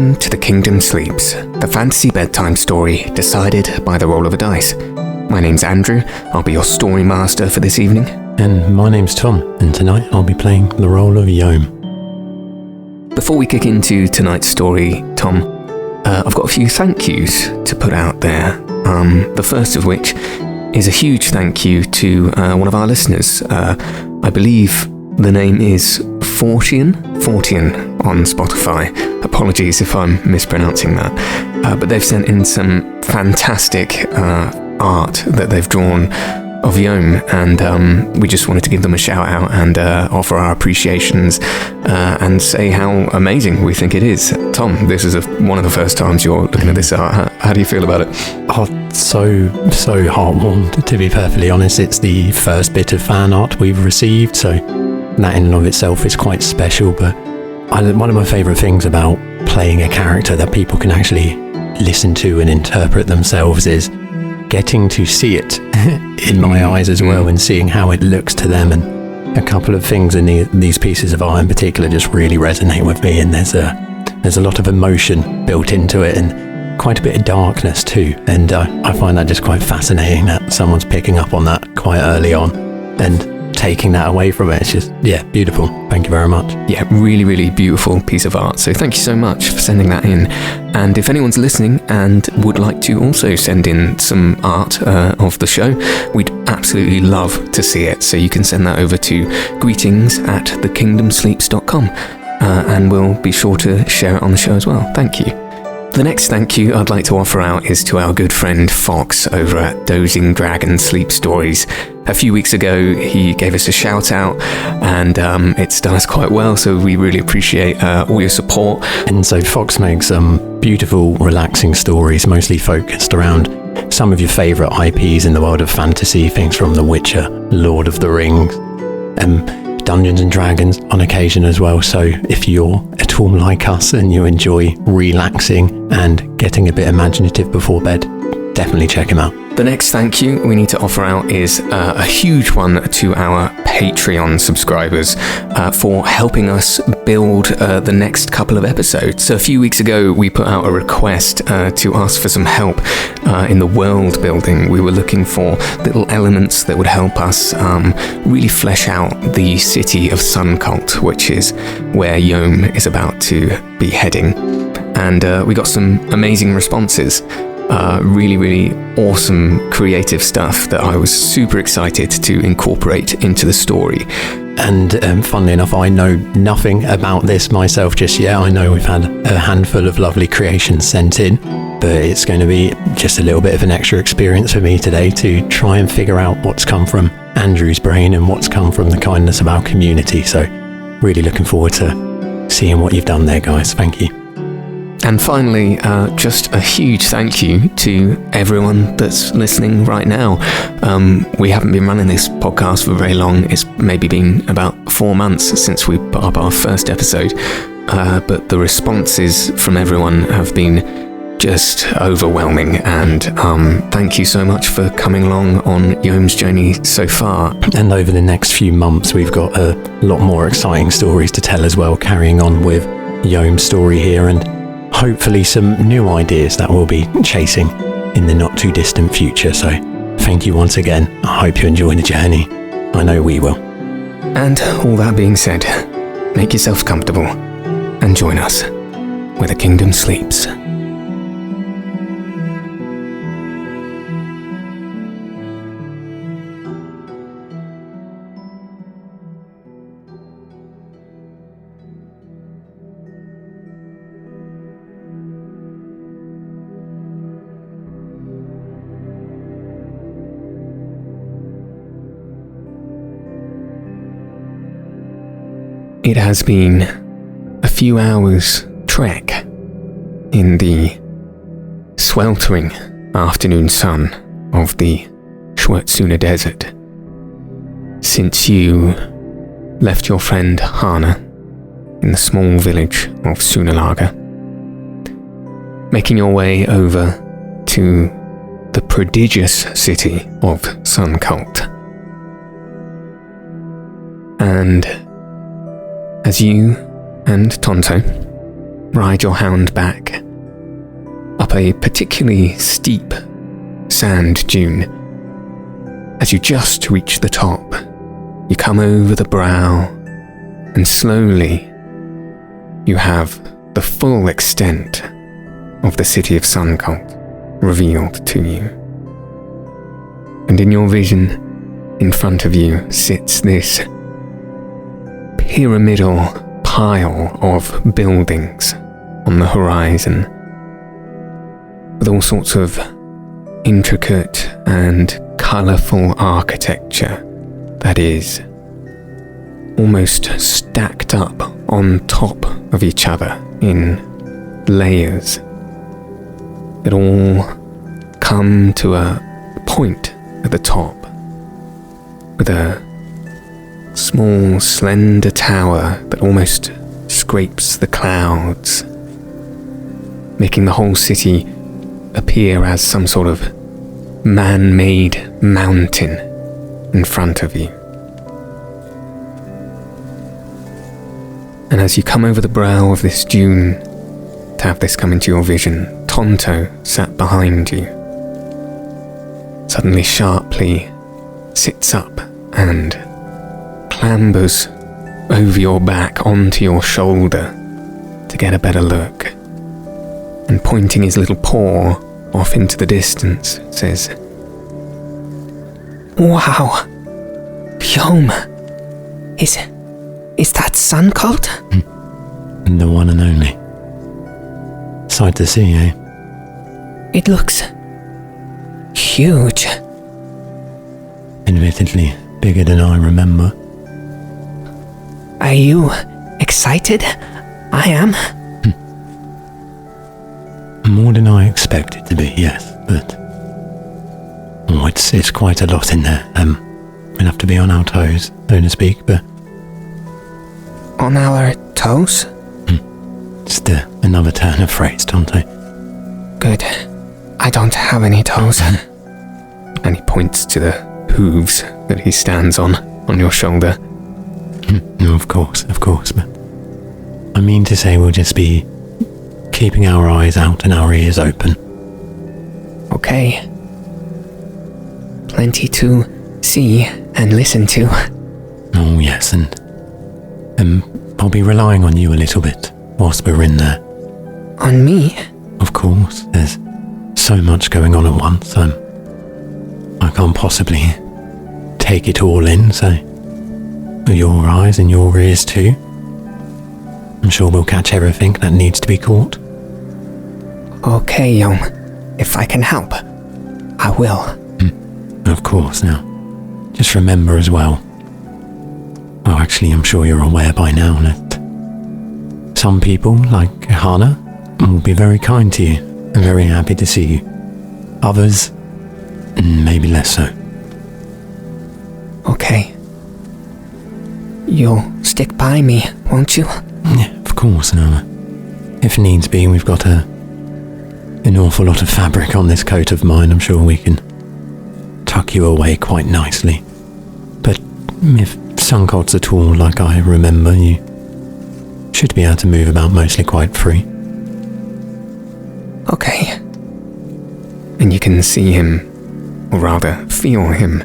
Welcome to The Kingdom Sleeps, the fantasy bedtime story decided by the roll of a dice. My name's Andrew, I'll be your story master for this evening. And my name's Tom, and tonight I'll be playing the role of Yohm. Before we kick into tonight's story, Tom, I've got a few thank yous to put out there. The first of which is a huge thank you to one of our listeners. I believe the name is Fortian on Spotify. Apologies if I'm mispronouncing that. But they've sent in some fantastic art that they've drawn of Yohm, and we just wanted to give them a shout out and offer our appreciations and say how amazing we think it is. Tom, this is one of the first times you're looking at this art. How do you feel about it? Oh, so heartwarmed, to be perfectly honest. It's the first bit of fan art we've received, so that in and of itself is quite special. But one of my favourite things about playing a character that people can actually listen to and interpret themselves is getting to see it in my eyes as well, and seeing how it looks to them. And a couple of things in these pieces of art in particular just really resonate with me, and there's a lot of emotion built into it, and quite a bit of darkness too. And I find that just quite fascinating that someone's picking up on that quite early on and taking that away from it. It's just, beautiful. Thank you very much. Yeah, really, really beautiful piece of art. So thank you so much for sending that in. And if anyone's listening and would like to also send in some art of the show, we'd absolutely love to see it. So you can send that over to greetings@thekingdomsleeps.com and we'll be sure to share it on the show as well. Thank you. The next thank you I'd like to offer out is to our good friend Fox over at Dozing Dragon Sleep Stories. A few weeks ago, he gave us a shout out, and it's done us quite well, so we really appreciate all your support. And so Fox makes some beautiful, relaxing stories, mostly focused around some of your favourite IPs in the world of fantasy, things from The Witcher, Lord of the Rings, Dungeons and Dragons on occasion as well. So if you're at all like us and you enjoy relaxing and getting a bit imaginative before bed, definitely check him out. The next thank you we need to offer out is a huge one to our Patreon subscribers for helping us build the next couple of episodes. So a few weeks ago, we put out a request to ask for some help in the world building. We were looking for little elements that would help us really flesh out the city of Sunkolt, which is where Yohm is about to be heading. And we got some amazing responses. Really, really awesome creative stuff that I was super excited to incorporate into the story. And funnily enough, I know nothing about this myself just yet. I know we've had a handful of lovely creations sent in, but it's going to be just a little bit of an extra experience for me today to try and figure out what's come from Andrew's brain and what's come from the kindness of our community. So really looking forward to seeing what you've done there, guys. Thank you. And finally, just a huge thank you to everyone that's listening right now. We haven't been running this podcast for very long. It's maybe been about 4 months since we put up our first episode. But the responses from everyone have been just overwhelming. And thank you so much for coming along on Yohm's journey so far. And over the next few months, we've got a lot more exciting stories to tell as well, carrying on with Yohm's story here, and hopefully some new ideas that we'll be chasing in the not too distant future. So thank you once again. I hope you enjoy the journey. I know we will. And all that being said, make yourselves comfortable and join us where the kingdom sleeps. It has been a few hours' trek in the sweltering afternoon sun of the Schwertsuna Desert since you left your friend Hana in the small village of Sunalager, making your way over to the prodigious city of Sunkolt. And as you and Tonto ride your hound back up a particularly steep sand dune. As you just reach the top, you come over the brow, and slowly you have the full extent of the city of Sunkolt revealed to you. And in your vision, in front of you sits this pyramidal pile of buildings on the horizon, with all sorts of intricate and colourful architecture that is almost stacked up on top of each other in layers that all come to a point at the top with a small slender tower that almost scrapes the clouds, making the whole city appear as some sort of man-made mountain in front of you. And as you come over the brow of this dune to have this come into your vision, Tonto sat behind you, suddenly sharply sits up and clambers over your back onto your shoulder to get a better look, and pointing his little paw off into the distance, says, "Wow, Yohm, is that Sunkolt?" The one and only. Sight to see, eh? It looks huge. Admittedly, bigger than I remember. Are you excited? I am. More than I expected to be, yes, but it's quite a lot in there. We'll have to be on our toes, so to speak, but On our toes? just another turn of phrase, Tonto. Good. I don't have any toes. And he points to the hooves that he stands on your shoulder. Of course, but I mean to say we'll just be keeping our eyes out and our ears open. Okay. Plenty to see and listen to. Oh yes, and I'll be relying on you a little bit whilst we're in there. On me? Of course, there's so much going on at once. I can't possibly take it all in, so your eyes and your ears too. I'm sure we'll catch everything that needs to be caught. Okay, Yohm. If I can help, I will. Of course, now. Just remember as well. Oh, actually, I'm sure you're aware by now that some people, like Hana, will be very kind to you and very happy to see you. Others, maybe less so. Okay. You'll stick by me, won't you? Yeah, of course, no. If needs be, we've got an awful lot of fabric on this coat of mine. I'm sure we can tuck you away quite nicely. But if Sunkolt's at all like I remember, you should be able to move about mostly quite free. Okay. And you can see him, or rather feel him,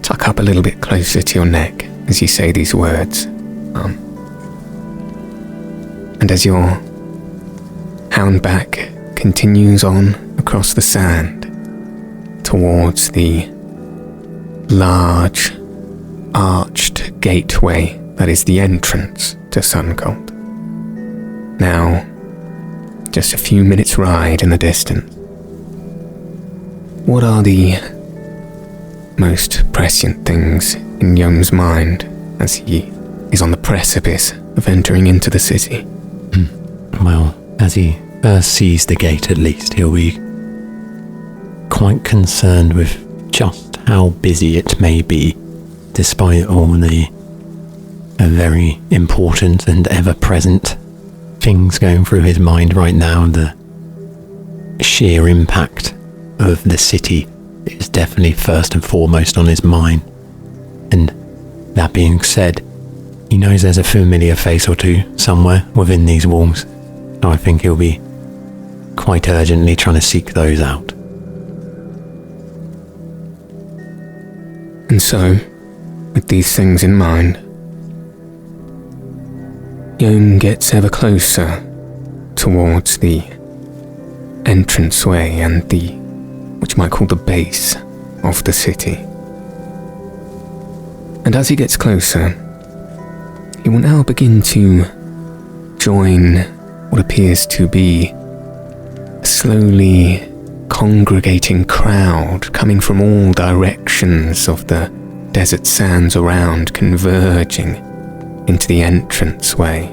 tuck up a little bit closer to your neck as you say these words. And as your houndback continues on across the sand towards the large, arched gateway that is the entrance to Sunkolt. Now, just a few minutes' ride in the distance. What are the most prescient things in Yohm's mind as he is on the precipice of entering into the city? Well, as he first sees the gate at least, he'll be quite concerned with just how busy it may be, despite all the very important and ever-present things going through his mind right now. The sheer impact of the city is definitely first and foremost on his mind. And that being said, he knows there's a familiar face or two somewhere within these walls, I think he'll be quite urgently trying to seek those out. And so, with these things in mind, Yohm gets ever closer towards the entranceway and what you might call the base of the city. And as he gets closer, he will now begin to join what appears to be a slowly congregating crowd coming from all directions of the desert sands around, converging into the entranceway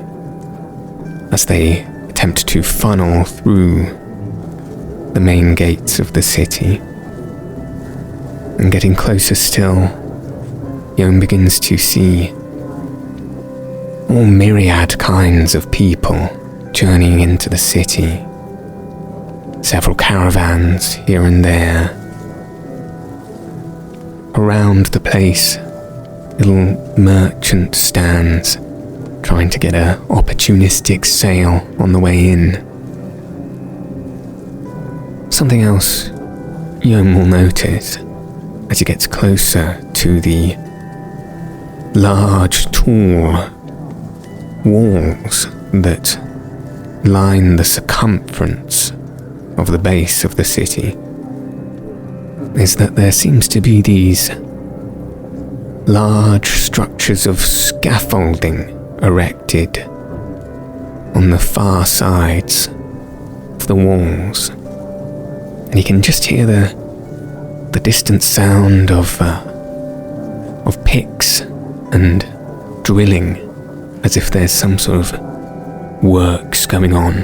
as they attempt to funnel through the main gates of the city. And getting closer still, Yohm begins to see all myriad kinds of people journeying into the city. Several caravans here and there. Around the place, little merchant stands trying to get an opportunistic sale on the way in. Something else Yohm will notice as he gets closer to the large, tall walls that line the circumference of the base of the city is that there seems to be these large structures of scaffolding erected on the far sides of the walls, and you can just hear the distant sound of picks and drilling, as if there's some sort of works going on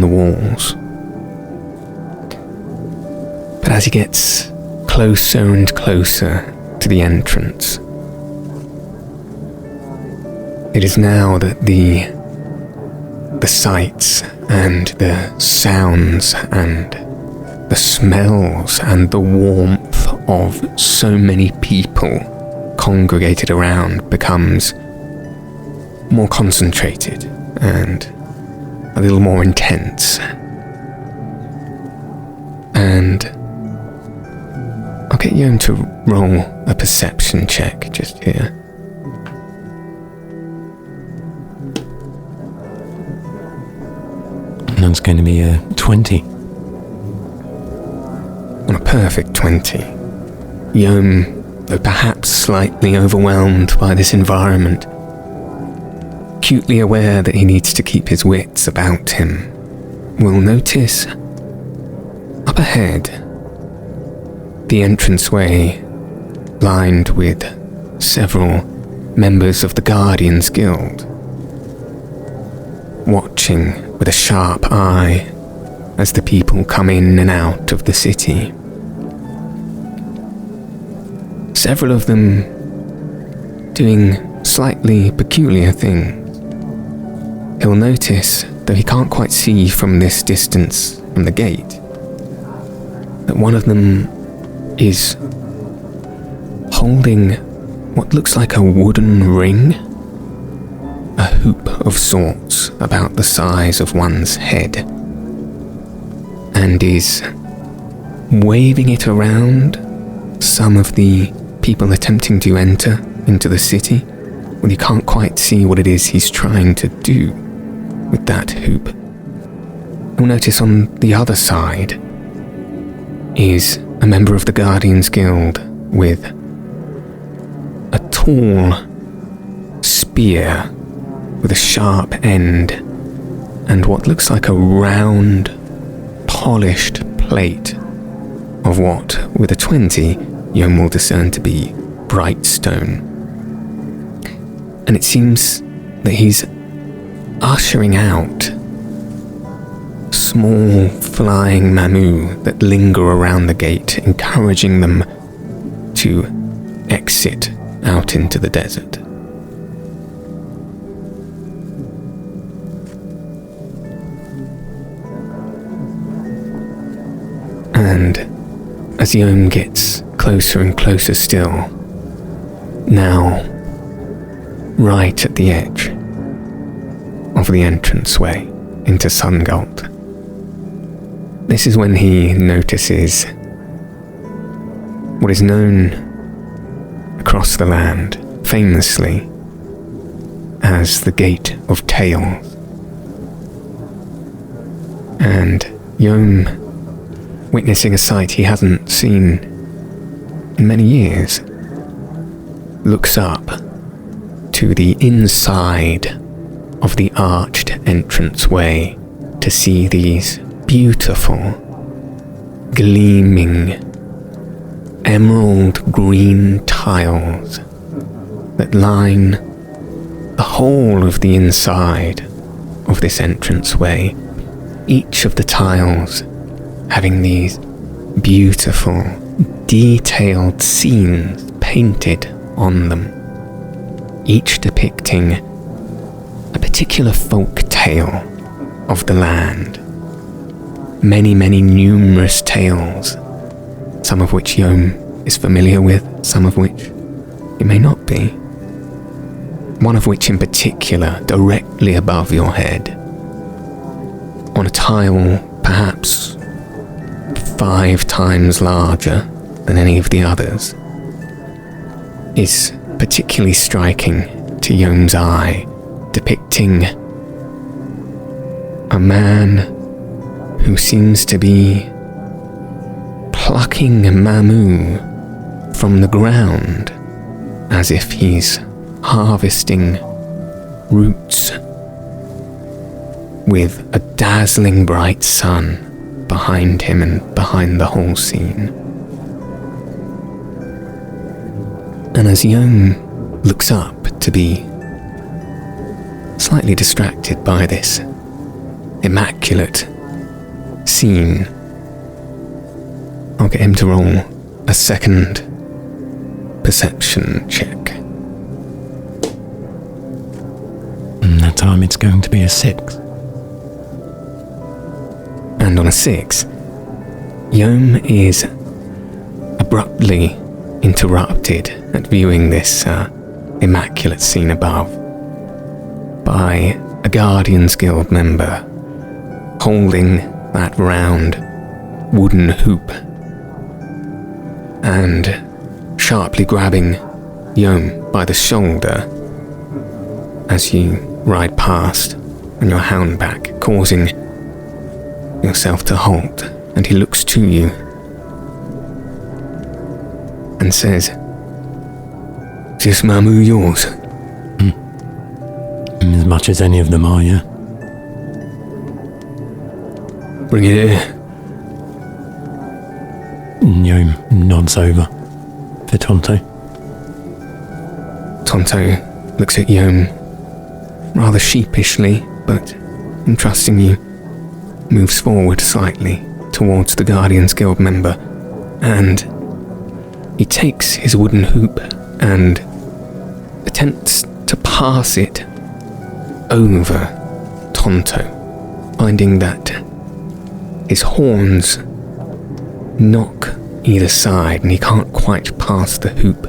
the walls. But as he gets closer and closer to the entrance, it is now that the sights and the sounds and the smells and the warmth of so many people congregated around becomes more concentrated and a little more intense. And I'll get Yohm to roll a perception check just here. And that's going to be a 20. On a perfect 20, Yohm, though perhaps slightly overwhelmed by this environment, acutely aware that he needs to keep his wits about him, will notice up ahead the entranceway lined with several members of the Guardians Guild, watching with a sharp eye as the people come in and out of the city. Several of them doing slightly peculiar things. He'll notice, though he can't quite see from this distance from the gate, that one of them is holding what looks like a wooden ring, a hoop of sorts about the size of one's head, and is waving it around some of the people attempting to enter into the city. Well, you can't quite see what it is he's trying to do with that hoop. You'll notice on the other side is a member of the Guardians Guild with a tall spear with a sharp end and what looks like a round, polished plate of what, with a 20, Yohm will discern to be bright stone. And it seems that he's ushering out small flying mamu that linger around the gate, encouraging them to exit out into the desert. And as Yohm gets closer and closer still, now right at the edge of the entranceway, into Sunkolt. This is when he notices what is known across the land, famously, as the Gate of Tales. And Yohm, witnessing a sight he hasn't seen in many years, looks up to the inside of the arched entranceway to see these beautiful, gleaming, emerald green tiles that line the whole of the inside of this entranceway, each of the tiles having these beautiful, detailed scenes painted on them, each depicting a particular folk tale of the land. Many, many numerous tales, some of which Yohm is familiar with, some of which he may not be. One of which in particular, directly above your head, on a tile perhaps 5 times larger than any of the others, is particularly striking to Yohm's eye, depicting a man who seems to be plucking mamu from the ground as if he's harvesting roots, with a dazzling bright sun behind him and behind the whole scene. And as Yohm looks up to be slightly distracted by this immaculate scene, I'll get him to roll a second perception check. That time it's going to be a 6. And on a 6, Yohm is abruptly interrupted at viewing this immaculate scene above by a Guardian's Guild member holding that round wooden hoop and sharply grabbing Yohm by the shoulder as you ride past on your hound back, causing yourself to halt. And he looks to you and says, "Is this mamu yours?" As much as any of them are, yeah. "Bring it here." Yohm nods over for Tonto. Tonto looks at Yohm rather sheepishly, but entrusting you, moves forward slightly towards the Guardian's Guild member, and he takes his wooden hoop and attempts to pass it over Tonto, finding that his horns knock either side and he can't quite pass the hoop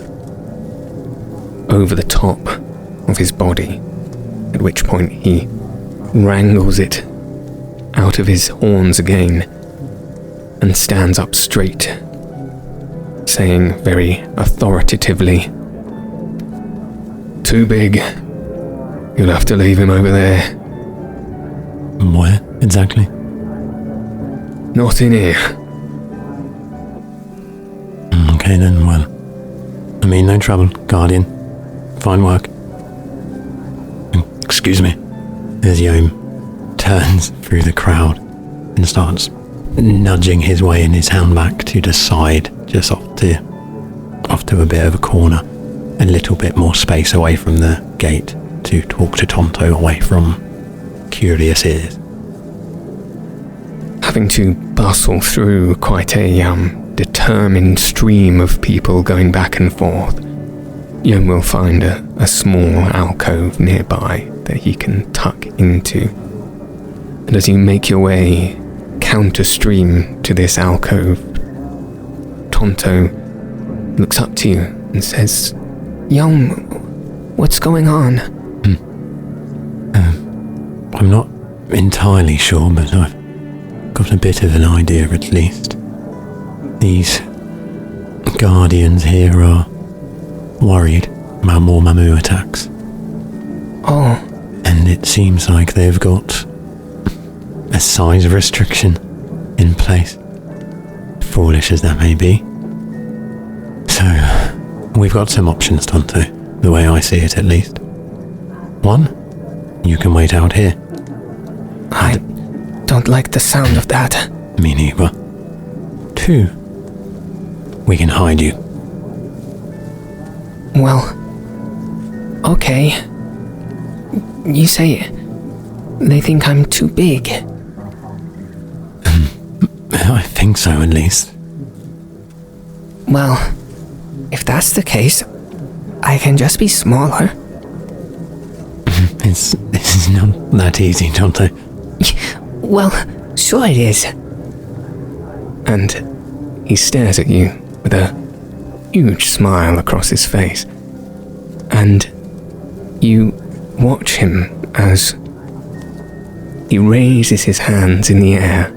over the top of his body, at which point he wrangles it out of his horns again and stands up straight, saying very authoritatively, "Too big. You'll have to leave him over there." Where, exactly? "Not in here." Okay then, well, I mean, no trouble, Guardian. Fine work. Excuse me. As Yohm turns through the crowd and starts nudging his way in his hound back to the side, just off to a bit of a corner, a little bit more space away from the gate to talk to Tonto, away from curious ears. Having to bustle through quite a determined stream of people going back and forth, Yohm will find a small alcove nearby that he can tuck into. And as you make your way counter-stream to this alcove, Tonto looks up to you and says, "Yohm, what's going on?" I'm not entirely sure, but I've got a bit of an idea at least. These guardians here are worried about more Mamu attacks. Oh. And it seems like they've got a size restriction in place. Foolish as that may be. So, we've got some options, Tonto, the way I see it at least. One, you can wait out here. I don't like the sound of that. Me neither. Two, we can hide you. Well, okay. You say they think I'm too big. I think so, at least. Well, if that's the case, I can just be smaller. It's not that easy, Tonto. Well, sure it is. And he stares at you with a huge smile across his face. And you watch him as he raises his hands in the air,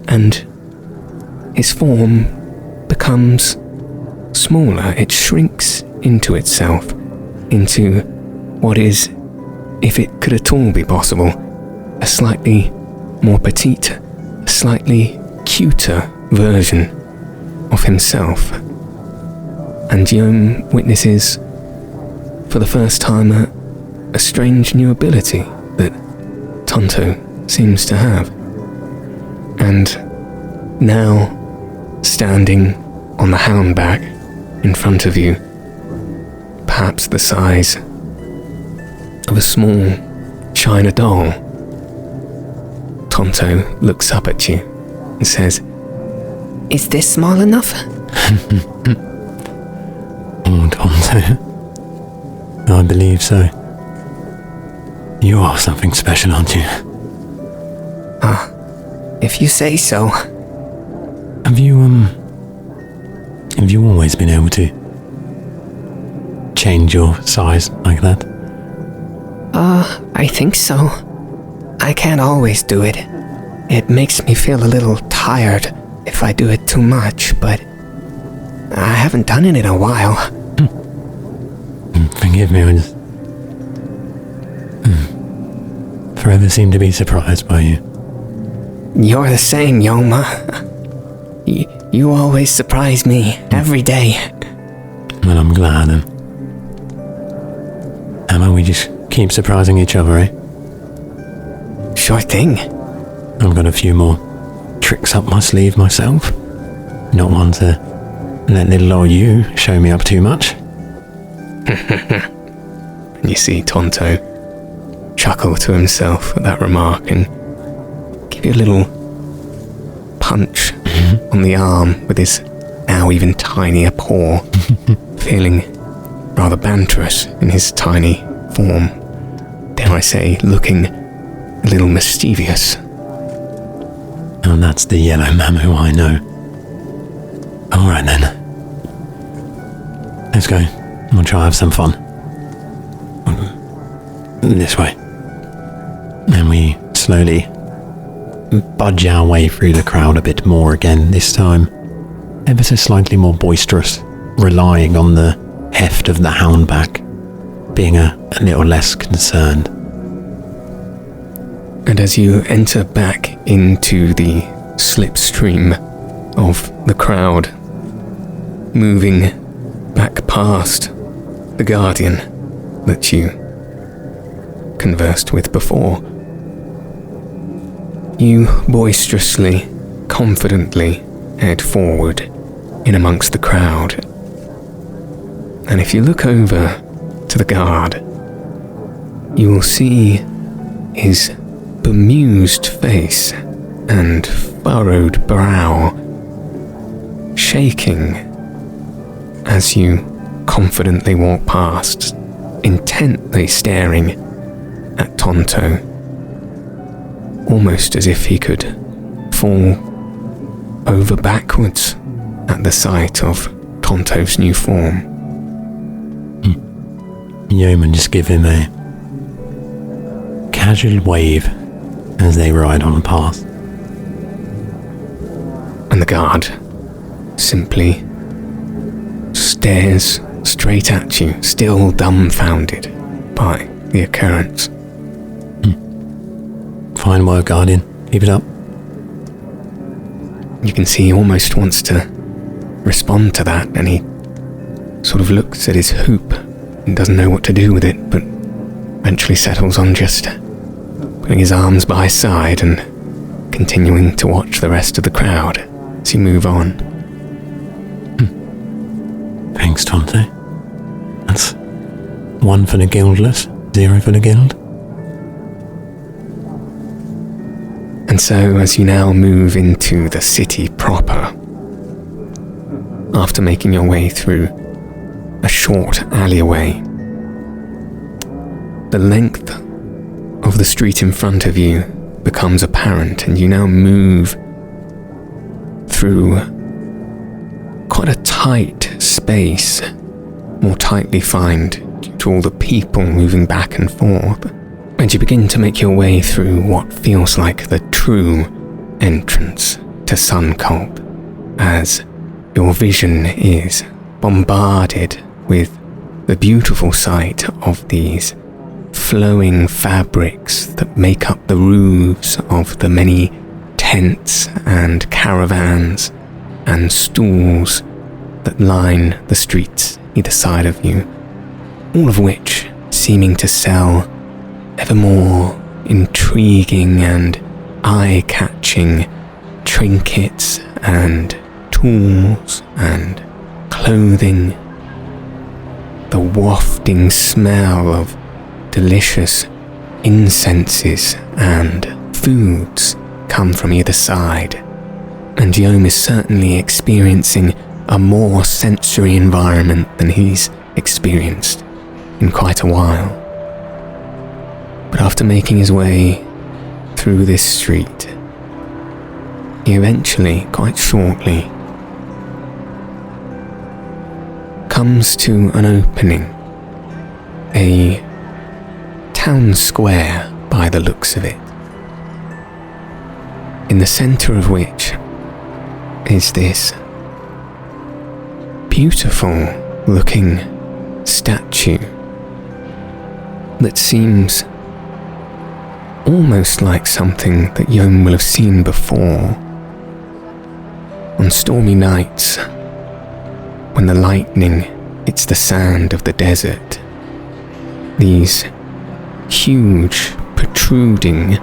and his form becomes smaller. It shrinks into itself, into what is, if it could at all be possible, a slightly more petite, a slightly cuter version of himself. And Yohm witnesses, for the first time, a strange new ability that Tonto seems to have. And now, standing on the houndback in front of you, perhaps the size of a small china doll, Tonto looks up at you and says, "Is this small enough?" Oh, Tonto. I believe so. You are something special, aren't you? If you say so. Have you always been able to change your size like that? I think so. I can't always do it. It makes me feel a little tired if I do it too much, but I haven't done it in a while. Forgive me, I just forever seem to be surprised by you. You're the same, Yoma. You always surprise me, every day. Well, I'm glad, and how about we just keep surprising each other, eh? Sure thing. I've got a few more tricks up my sleeve myself. Not one to let little old you show me up too much. And you see Tonto chuckle to himself at that remark and give you a little punch on the arm with his now even tinier paw, feeling rather banterous in his tiny form. Dare I say, looking a little mischievous. Oh, that's the yellow Mamu I know. Alright then. Let's go. We'll try have some fun. This way. And we slowly budge our way through the crowd a bit more again, this time ever so slightly more boisterous, relying on the heft of the houndback, being a little less concerned. And as you enter back into the slipstream of the crowd, moving back past the guardian that you conversed with before, you boisterously, confidently head forward in amongst the crowd. And if you look over to the guard, you will see his bemused face and furrowed brow shaking as you confidently walk past, intently staring at Tonto, almost as if he could fall over backwards at the sight of Tonto's new form. Yohm just give him a casual wave as they ride on past. And the guard simply stares straight at you, still dumbfounded by the occurrence. Fine work, Guardian. Keep it up. You can see he almost wants to respond to that, and he sort of looks at his hoop and doesn't know what to do with it, but eventually settles on just putting his arms by his side and continuing to watch the rest of the crowd as you move on. Thanks, Tonto. That's 1 for the guildless, 0 for the guild. And so, as you now move into the city proper, after making your way through a short alleyway, the length of the street in front of you becomes apparent, and you now move through quite a tight space, more tightly found due to all the people moving back and forth. And you begin to make your way through what feels like the true entrance to Sunkolt, as your vision is bombarded with the beautiful sight of these flowing fabrics that make up the roofs of the many tents and caravans and stalls that line the streets either side of you, all of which seeming to sell ever more intriguing and eye-catching trinkets and tools and clothing. The wafting smell of delicious incenses and foods come from either side, and Yohm is certainly experiencing a more sensory environment than he's experienced in quite a while. But after making his way through this street, he eventually, quite shortly, comes to an opening, a town square by the looks of it, in the centre of which is this beautiful looking statue that seems almost like something that Yohm will have seen before on stormy nights when the lightning hits the sand of the desert. These huge, protruding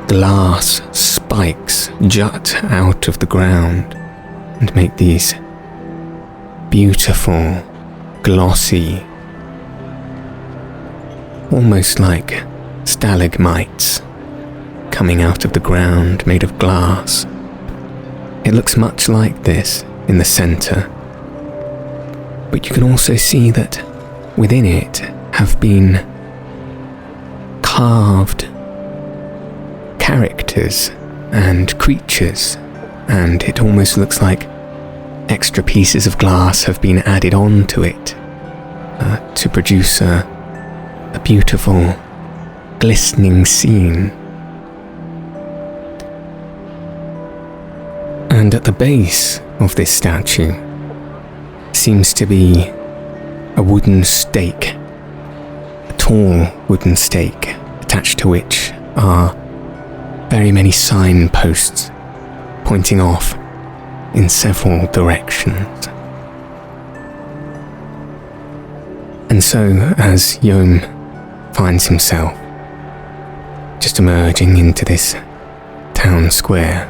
glass spikes jut out of the ground and make these beautiful, glossy, almost like stalagmites coming out of the ground made of glass. It looks much like this in the centre, but you can also see that within it have been carved characters and creatures, and it almost looks like extra pieces of glass have been added onto it to produce a beautiful, glistening scene. And at the base of this statue seems to be a wooden stake, a tall wooden stake attached to which are very many signposts pointing off in several directions. And so, as Yohm finds himself just emerging into this town square,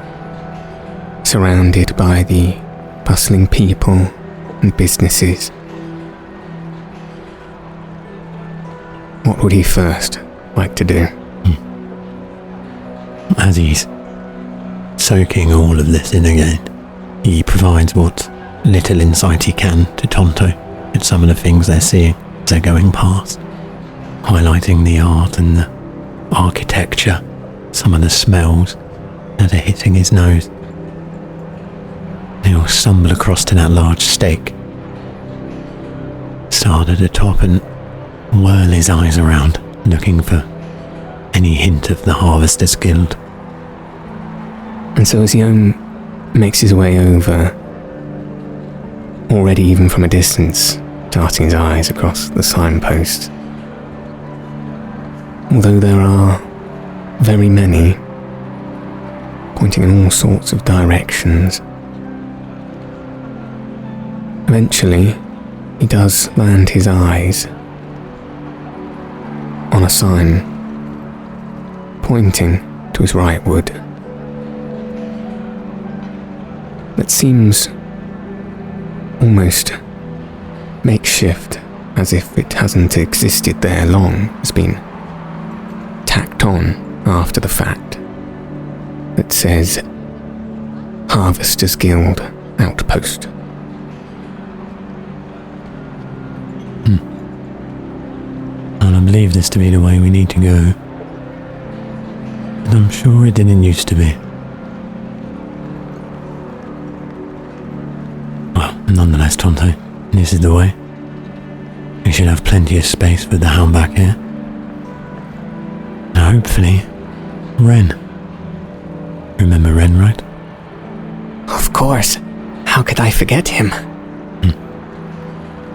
surrounded by the bustling people and businesses, what would he first like to do? As he's soaking all of this in again, he provides what little insight he can to Tonto at some of the things they're seeing as they're going past, highlighting the art and the architecture, some of the smells that are hitting his nose. He'll stumble across to that large stake, start at the top and whirl his eyes around, looking for any hint of the Harvester's Guild. And so as Yohm makes his way over, already even from a distance, darting his eyes across the signpost, although there are very many, pointing in all sorts of directions, eventually he does land his eyes on a sign pointing to his rightward that seems almost makeshift, as if it hasn't existed there long, has been tacked on after the fact, that says Harvester's Guild Outpost. I believe this to be the way we need to go, but I'm sure it didn't used to be. Well, nonetheless, Tonto, this is the way. We should have plenty of space for the hound back here. Now, hopefully, Ren. Remember Ren, right? Of course. How could I forget him?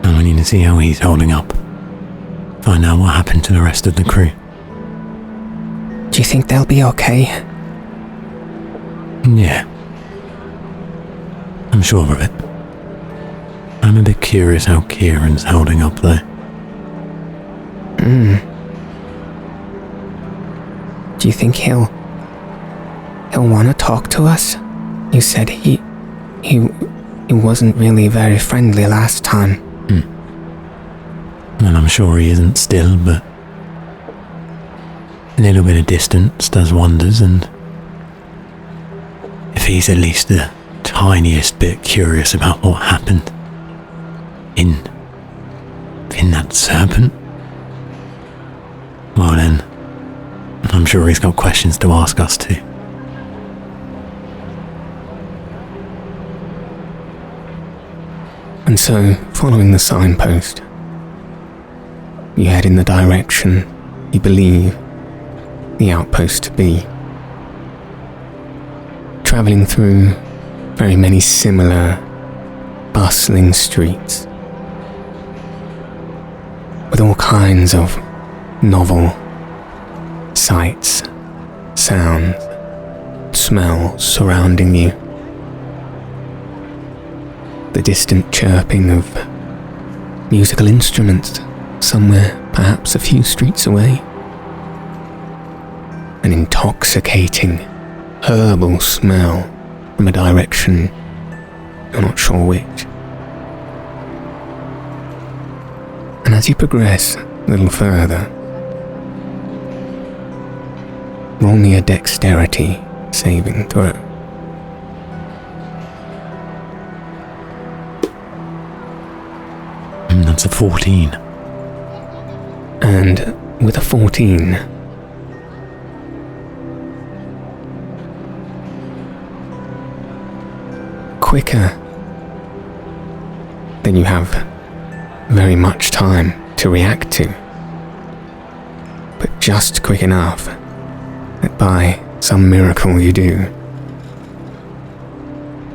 And we need to see how he's holding up. Find out what happened to the rest of the crew. Do you think they'll be okay? Yeah. I'm sure of it. I'm a bit curious how Kieran's holding up though. Do you think he'll want to talk to us? You said he wasn't really very friendly last time. Well, I'm sure he isn't still, but a little bit of distance does wonders, and if he's at least the tiniest bit curious about what happened in that serpent, well then, I'm sure he's got questions to ask us too. And so, following the signpost, you head in the direction you believe the outpost to be, travelling through very many similar, bustling streets, with all kinds of novel sights, sounds, smells surrounding you. The distant chirping of musical instruments somewhere, perhaps a few streets away. An intoxicating, herbal smell from a direction you're not sure which. And as you progress a little further, roll me a dexterity saving throw. That's a 14. And with a 14, quicker than you have very much time to react to, but just quick enough that by some miracle you do,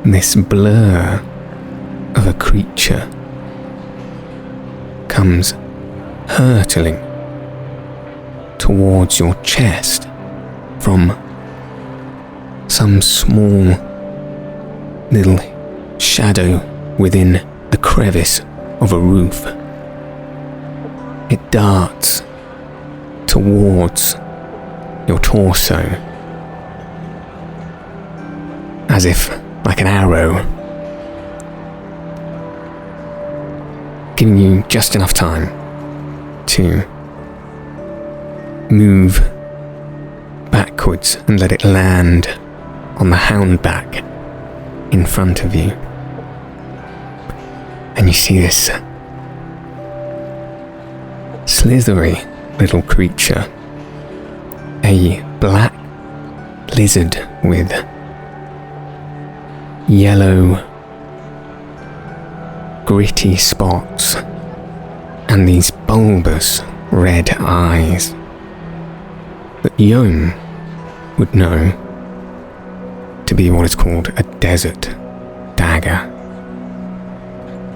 this blur of a creature comes hurtling towards your chest from some small little shadow within the crevice of a roof. It darts towards your torso, as if like an arrow, giving you just enough time to move backwards and let it land on the hound back in front of you. And you see this slithery little creature, a black lizard with yellow gritty spots and these bulbous red eyes. that Yohm would know to be what is called a desert dagger.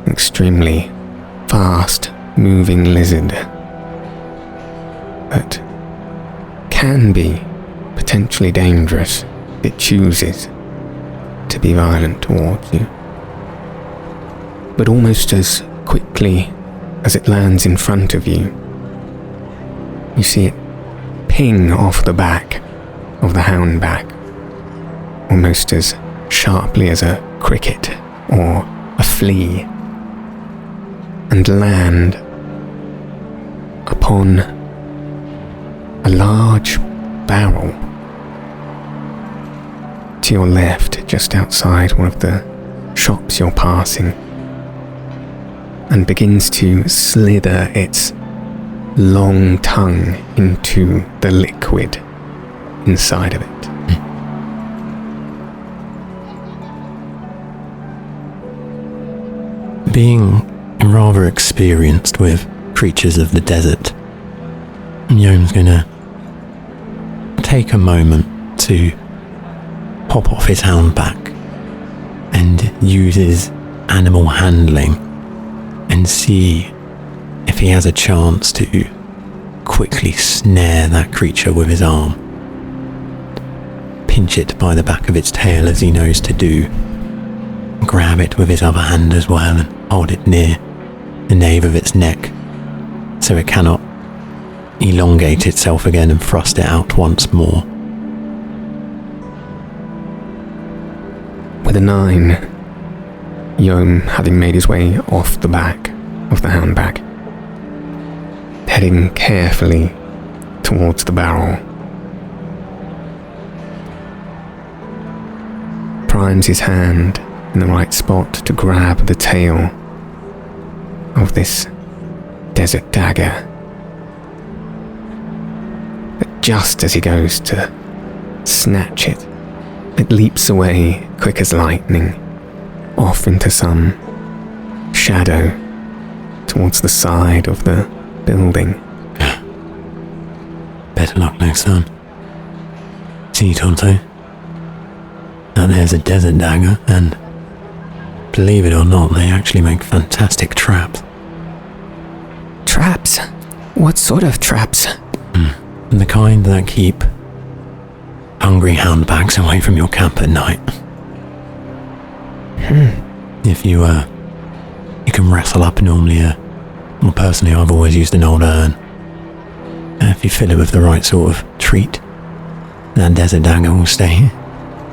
An extremely fast-moving lizard that can be potentially dangerous if it chooses to be violent towards you. But almost as quickly as it lands in front of you, you see it ping off the back of the houndback, almost as sharply as a cricket or a flea, and land upon a large barrel to your left, just outside one of the shops you're passing, and begins to slither its long tongue into the liquid inside of it. Being rather experienced with creatures of the desert, Yohm's gonna take a moment to pop off his houndback and use his animal handling and see if he has a chance to quickly snare that creature with his arm. Pinch it by the back of its tail as he knows to do. Grab it with his other hand as well and hold it near the nape of its neck so it cannot elongate itself again and thrust it out once more. With a 9, Yohm, having made his way off the back of the houndback, heading carefully towards the barrel, primes his hand in the right spot to grab the tail of this desert dagger. But just as he goes to snatch it, it leaps away quick as lightning, off into some shadow towards the side of the building. Better luck next time. See, Tonto? Now there's a desert dagger, and believe it or not, they actually make fantastic traps. Traps? What sort of traps? The kind that keep hungry houndbacks away from your camp at night. If you can wrestle up normally well, personally I've always used an old urn. If you fill it with the right sort of treat, that desert dagger will stay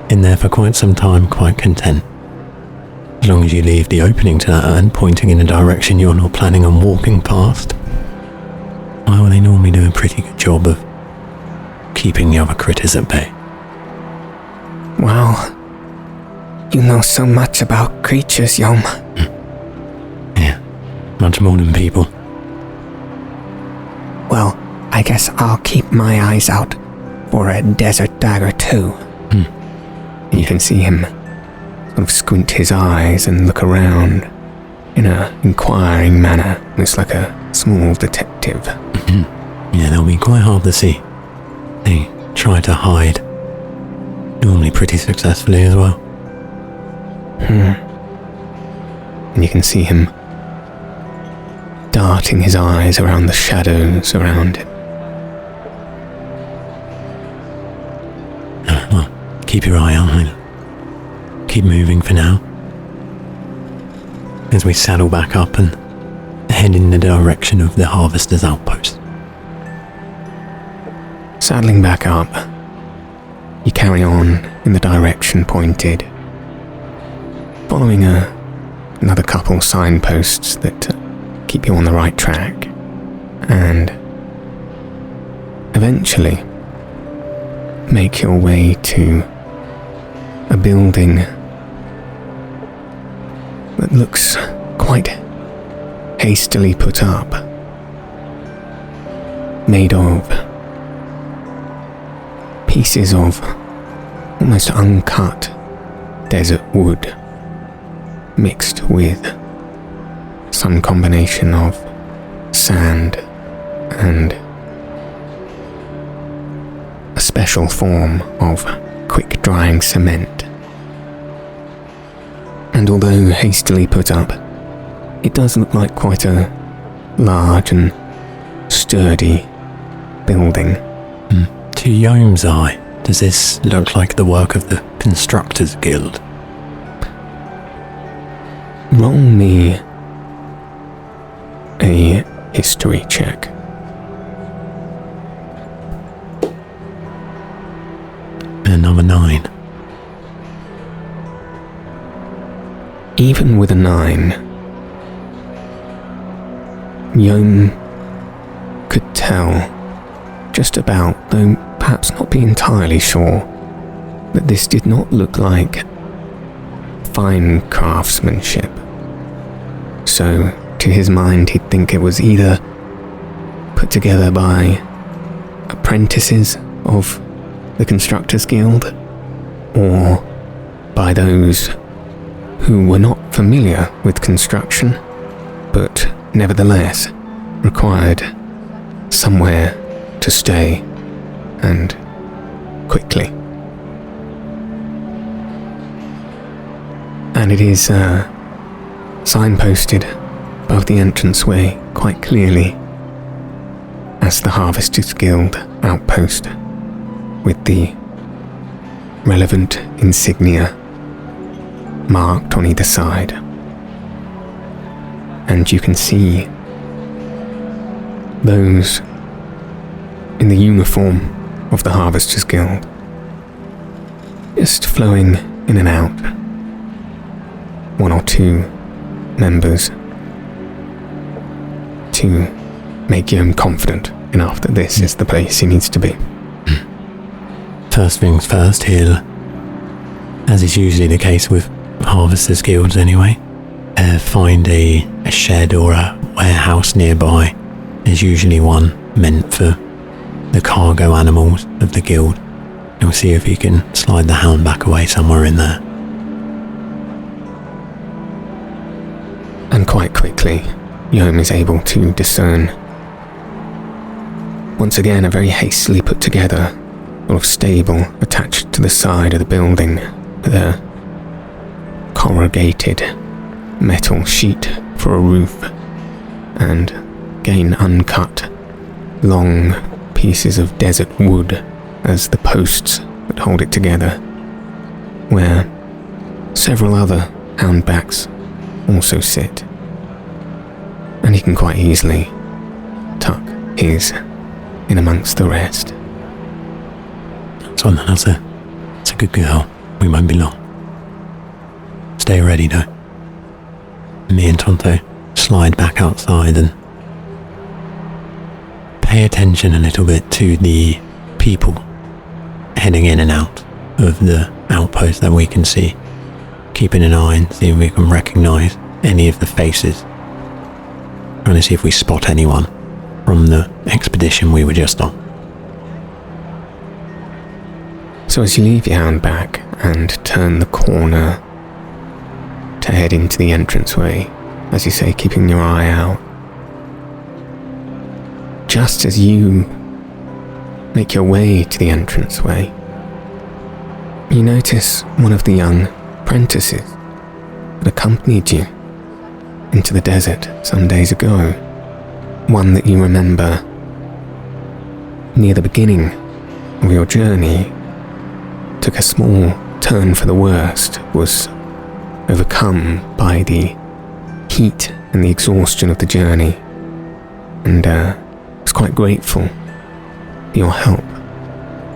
in there for quite some time, quite content. As long as you leave the opening to that urn pointing in a direction you're not planning on walking past, well, they normally do a pretty good job of keeping the other critters at bay. Wow, you know so much about creatures, Yohm. Yeah, much more than people. Well, I guess I'll keep my eyes out for a desert dagger too. You can see him sort of squint his eyes and look around in an inquiring manner, almost like a small detective. Yeah, they'll be quite hard to see. They try to hide, normally pretty successfully as well. And you can see him darting his eyes around the shadows around him. Well, keep your eye on him. Keep moving for now. As we saddle back up and head in the direction of the Harvester's outpost. Saddling back up, you carry on in the direction pointed, following another couple signposts that keep you on the right track, and eventually make your way to a building that looks quite hastily put up, made of pieces of almost uncut desert wood mixed with some combination of sand and special form of quick-drying cement. And although hastily put up, it does look like quite a large and sturdy building. To Yohm's eye, does this look like the work of the Constructors Guild? Roll me a history check. Another 9. Even with a 9, Yohm could tell just about, though perhaps not be entirely sure, that this did not look like fine craftsmanship. So, to his mind, he'd think it was either put together by apprentices of the Constructors Guild, or by those who were not familiar with construction, but nevertheless required somewhere to stay, and quickly. And it is signposted above the entranceway quite clearly as the Harvesters Guild outpost, with the relevant insignia marked on either side. And you can see those in the uniform of the Harvesters Guild just flowing in and out. 1 or 2 members to make Yohm confident enough that this is the place he needs to be. First things first, he'll, as is usually the case with Harvesters Guilds anyway, find a shed or a warehouse nearby. There's usually one meant for the cargo animals of the guild. He'll see if he can slide the hound back away somewhere in there. And quite quickly, Yohm is able to discern, once again, a very hastily put together sort of stable attached to the side of the building with a corrugated metal sheet for a roof, and again uncut long pieces of desert wood as the posts that hold it together, where several other houndbacks also sit, and he can quite easily tuck his in amongst the rest. That's a good girl. We won't be long. Stay ready though. Me and Tonto slide back outside and pay attention a little bit to the people heading in and out of the outpost that we can see, keeping an eye and seeing if we can recognise any of the faces, trying to see if we spot anyone from the expedition we were just on. So as you leave your hound back and turn the corner to head into the entranceway, as you say, keeping your eye out, just as you make your way to the entranceway, you notice one of the young apprentices that accompanied you into the desert some days ago, one that you remember near the beginning of your journey took a small turn for the worst, was overcome by the heat and the exhaustion of the journey, and was quite grateful for your help,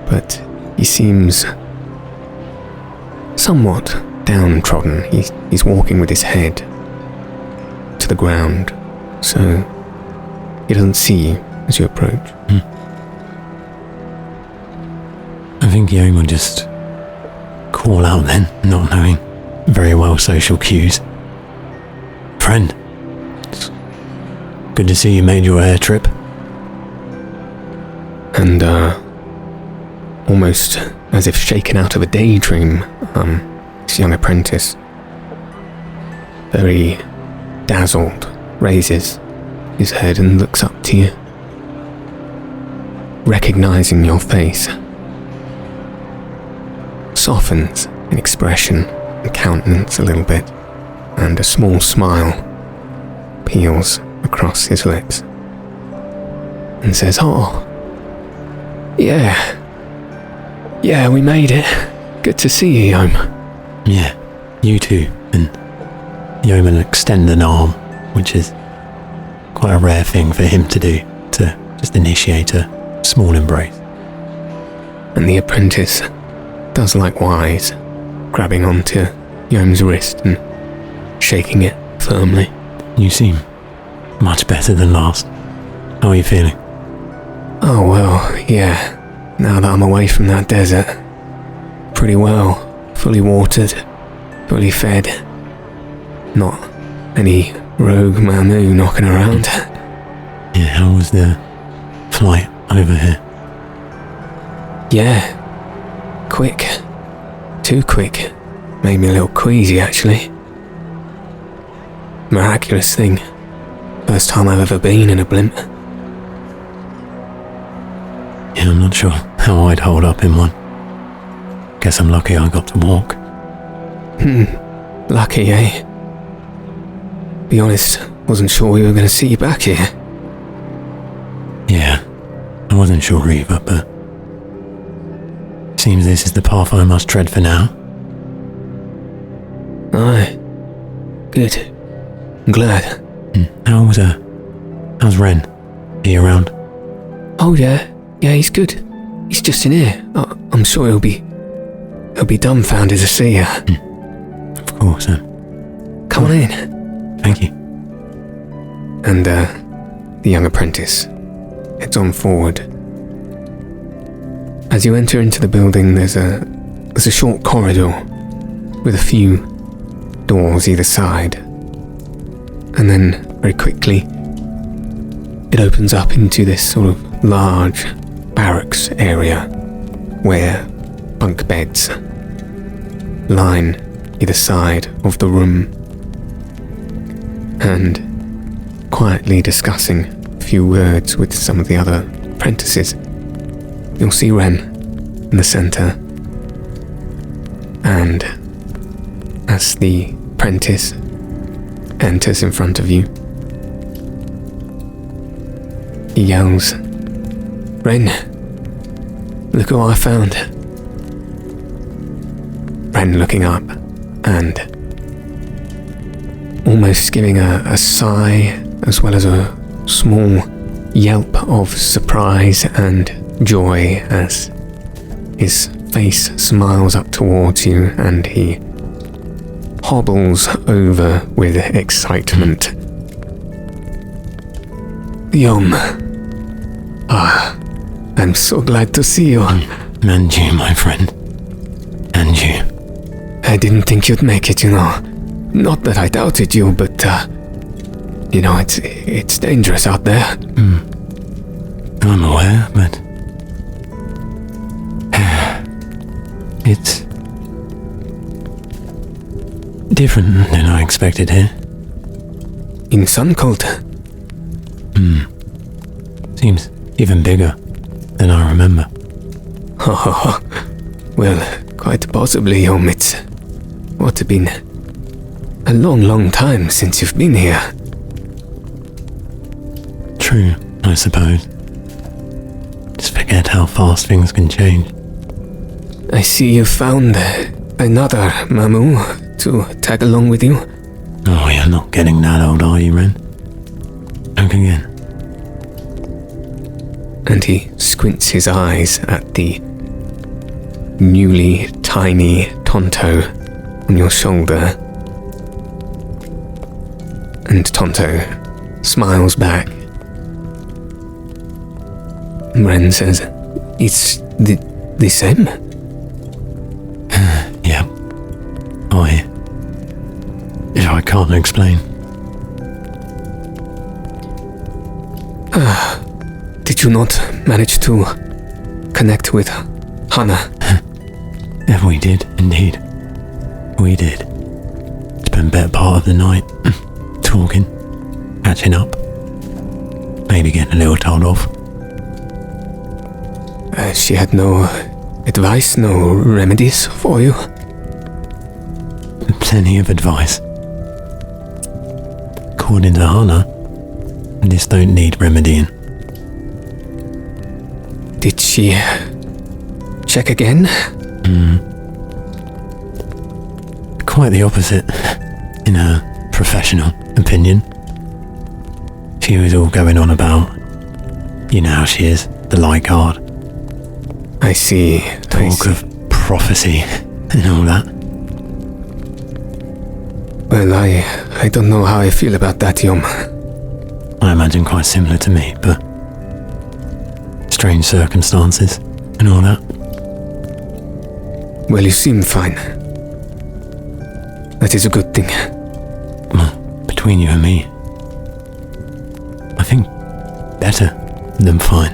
but he seems somewhat downtrodden. He's walking with his head to the ground, so he doesn't see you as you approach. I think Yohm will just call out then, not knowing very well social cues. Friend, it's good to see you made your air trip. And almost as if shaken out of a daydream, this young apprentice, very dazzled, raises his head and looks up to you, recognizing your face softens in expression and countenance a little bit, and a small smile peels across his lips, and says, "Oh, yeah, we made it. Good to see you, Yohm." "Yeah, you too." And Yohm will extend an arm, which is quite a rare thing for him to do, to just initiate a small embrace. And the apprentice does likewise, grabbing onto Yohm's wrist and shaking it firmly. "You seem much better than last. How are you feeling?" "Oh, well, yeah. Now that I'm away from that desert. Pretty well. Fully watered. Fully fed. Not any rogue Mamu knocking around." "Yeah, how was the flight over here?" "Yeah. Quick. Too quick. Made me a little queasy, actually. Miraculous thing. First time I've ever been in a blimp." "Yeah, I'm not sure how I'd hold up in one. Guess I'm lucky I got to walk." Lucky, eh? Be honest, wasn't sure we were going to see you back here. "Yeah, I wasn't sure either, but seems this is the path I must tread for now." Aye. Good. I'm glad. How's Ren? He around? Oh, yeah, he's good. He's just in here. I'm sure he'll be dumbfounded to see you. Of course, Come on in. Thank you. And, the young apprentice heads on forward. As you enter into the building, there's a short corridor with a few doors either side. And then, very quickly, it opens up into this sort of large barracks area where bunk beds line either side of the room. And quietly discussing a few words with some of the other apprentices, you'll see Ren in the centre. And as the apprentice enters in front of you, he yells, "Ren, look what I found." Ren looking up and almost giving a sigh as well as a small yelp of surprise and joy as his face smiles up towards you and he hobbles over with excitement. "Yohm, I'm so glad to see you." "And you, my friend. And you." "I didn't think you'd make it, Not that I doubted you, but, it's dangerous out there." "I'm aware, but it's different than I expected here." "In Sunkolt?" "Seems even bigger than I remember." "Oh, well, quite possibly, Yohm. It's been a long time since you've been here." "True, I suppose. Just forget how fast things can change." "I see you found another Mamu to tag along with you." "Oh, you're not getting that old, are you, Ren? Look again." And he squints his eyes at the newly tiny Tonto on your shoulder. And Tonto smiles back. Ren says, "It's the same?" "Yeah. I can't explain." "Did you not manage to connect with Hana?" We did, indeed. We did. Spent better part of the night talking, catching up, maybe getting a little told off. She had no advice, no remedies for you? Plenty of advice. According to Hannah, this don't need remedying. Did she check again? Quite the opposite, in her professional opinion. She was all going on about, you know how she is, the light guard. I see. Talk of prophecy and all that. Well, I don't know how I feel about that, Yohm. I imagine quite similar to me, but strange circumstances and all that. Well, you seem fine. That is a good thing. Well, between you and me, I think better than fine.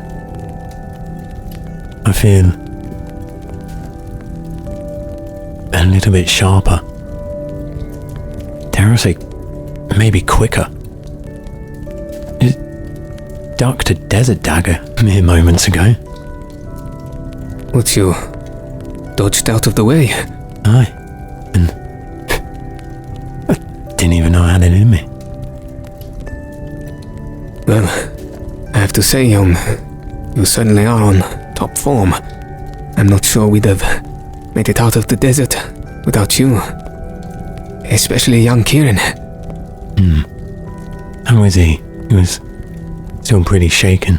I feel a little bit sharper. Dare I say, maybe quicker. Just ducked a desert dagger mere moments ago. What, you dodged out of the way? Aye, and I didn't even know I had it in me. Well, I have to say, Yohm, you certainly are on top form. I'm not sure we'd have made it out of the desert without you. Especially young Kieran. How was he? He was still pretty shaken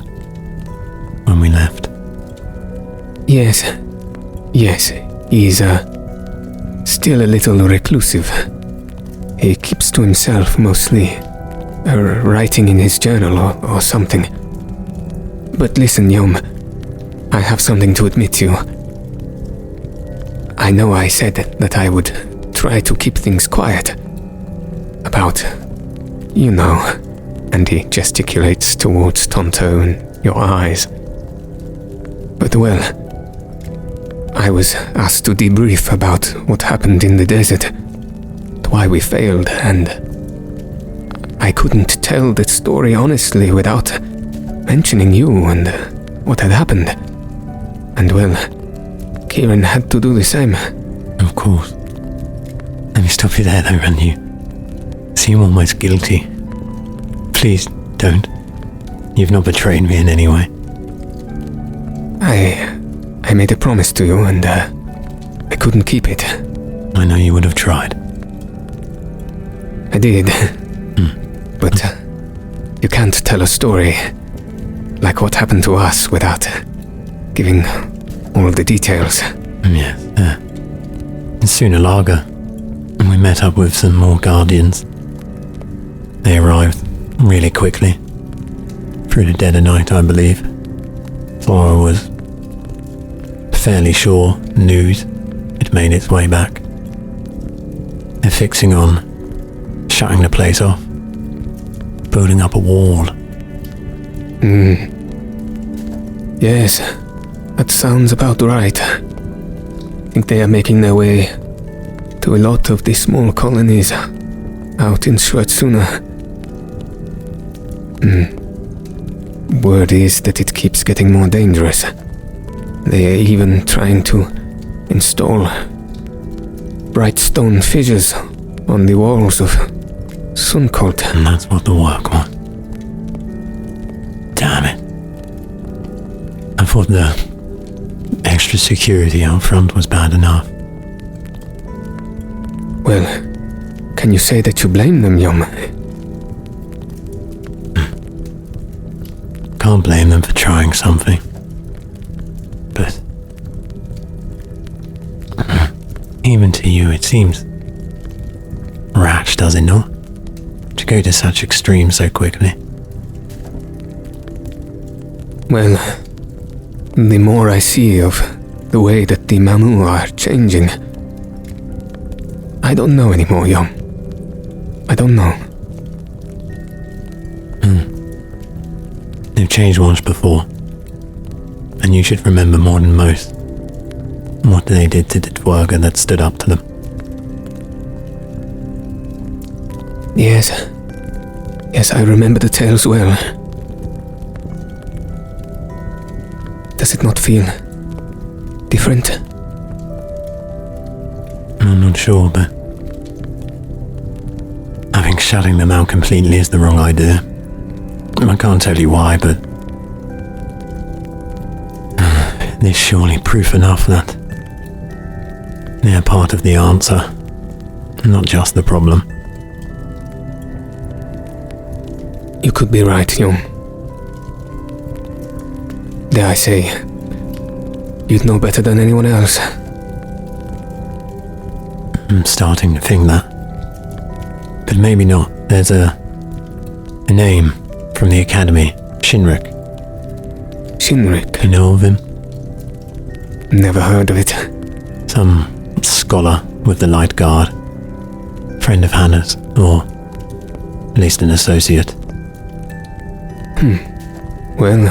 when we left. Yes, he's still a little reclusive. He keeps to himself mostly, writing in his journal or something. But listen, Yohm, I have something to admit to you. I know I said that I would try to keep things quiet. About, you know, and he gesticulates towards Tonto and your eyes. But well, I was asked to debrief about what happened in the desert, why we failed, and I couldn't tell the story honestly without mentioning you and what had happened. And well, Kieran had to do the same. Of course. Let me stop you there though, and you seem almost guilty. Please don't. You've not betrayed me in any way. I made a promise to you and I couldn't keep it. I know you would have tried. I did. But you can't tell a story like what happened to us without giving all the details. Yes, in Sunalager, we met up with some more guardians. They arrived really quickly, through the dead of night, I believe. So I was fairly sure news had made its way back. They're fixing on shutting the place off, building up a wall. Yes, that sounds about right. I think they are making their way to a lot of the small colonies out in Schwarzuna. Word is that it keeps getting more dangerous. They are even trying to install bright stone fissures on the walls of Sunkolt. And that's what the work was. Damn it. I thought the extra security out front was bad enough. Well, can you say that you blame them, Yohm? Can't blame them for trying something. But even to you it seems rash, does it not? To go to such extremes so quickly. Well, the more I see of the way that the Mamu are changing, I don't know anymore, Yohm. I don't know. They've changed once before, and you should remember more than most what they did to the Dwerga that stood up to them. Yes, I remember the tales well. Does it not feel different? I'm not sure, but I think shutting them out completely is the wrong idea. I can't tell you why, but there's surely proof enough that they're part of the answer, not just the problem. You could be right, Yohm. Dare I say, you'd know better than anyone else. I'm starting to think that. But maybe not. There's a name from the academy, Shinrik. Shinrik? You know of him? Never heard of it. Some scholar with the Light Guard. Friend of Hannah's, or at least an associate. Well,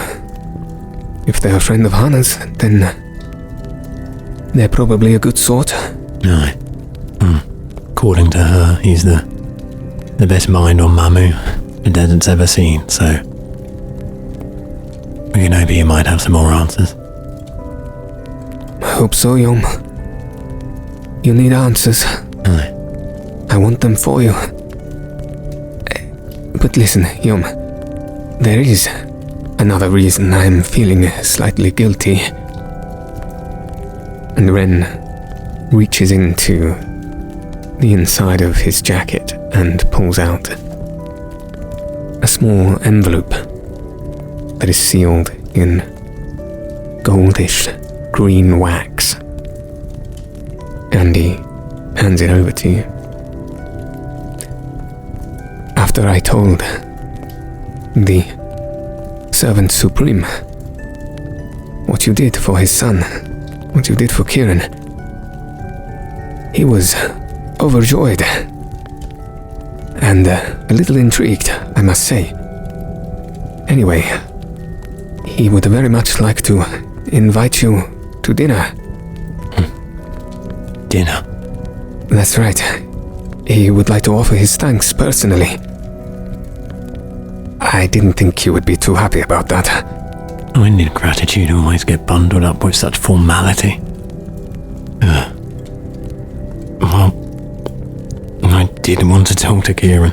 if they're a friend of Hannah's, then they're probably a good sort. Aye. According to her, he's the best mind on Mamu the desert's ever seen, so maybe you might have some more answers. I hope so, Yohm. You need answers. Aye. I want them for you. But listen, Yohm, there is another reason I'm feeling slightly guilty. And Ren reaches into the inside of his jacket and pulls out a small envelope that is sealed in goldish green wax. And he hands it over to you. After I told the Servant Supreme what you did for his son, what you did for Kieran, he was overjoyed and a little intrigued, I must say. Anyway, he would very much like to invite you to dinner. Dinner? That's right. He would like to offer his thanks personally. I didn't think you would be too happy about that. When did gratitude always get bundled up with such formality? Well, I did want to talk to Kieran.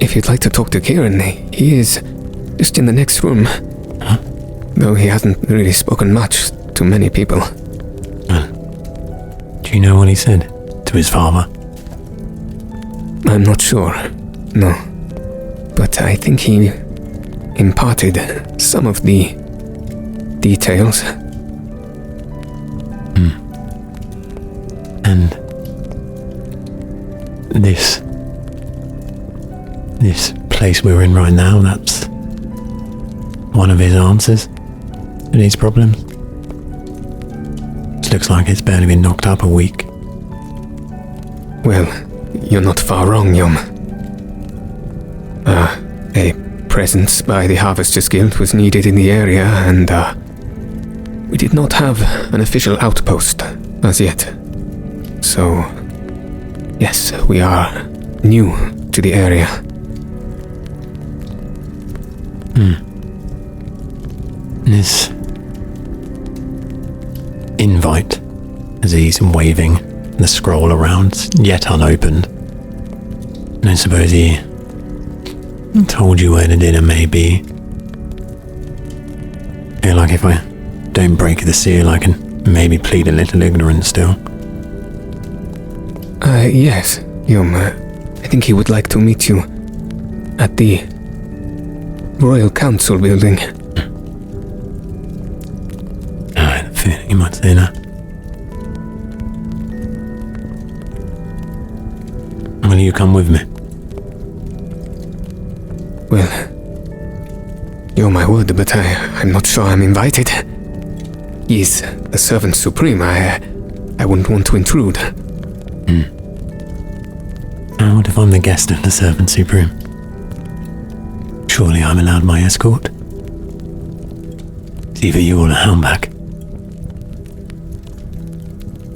If you'd like to talk to Kieran, he is just in the next room. Huh? Though he hasn't really spoken much to many people. Do you know what he said to his father? I'm not sure, no. But I think he imparted some of the details. And this place we're in right now, that's one of his answers to these problems. It looks like it's barely been knocked up a week. Well, you're not far wrong, Yohm. A presence by the Harvesters Guild was needed in the area, and we did not have an official outpost as yet. So, yes, we are new to the area. This invite, as he's waving the scroll around, yet unopened. And I suppose he told you where the dinner may be. Feel like if I don't break the seal, I can maybe plead a little ignorance still. Yes, Yohm. I think he would like to meet you at the Royal Council building. I had a feeling he might say that. Will you come with me? Well, you're my word, but I'm not sure I'm invited. He's the Servant Supreme. I wouldn't want to intrude. What if I'm the guest of the Servant Supreme? Surely I'm allowed my escort. It's either you or a houndback.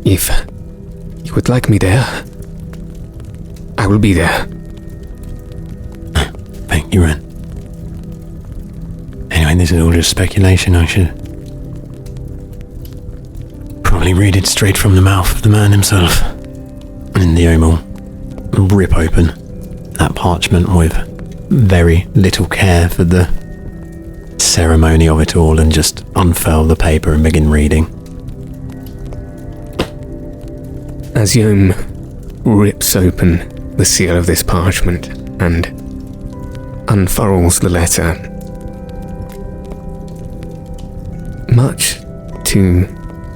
If you would like me there, I will be there. Thank you, Ren. Anyway, this is all just speculation. I should I'll read it straight from the mouth of the man himself. And the Yohm will rip open that parchment with very little care for the ceremony of it all and just unfurl the paper and begin reading. As Yohm rips open the seal of this parchment and unfurls the letter, much to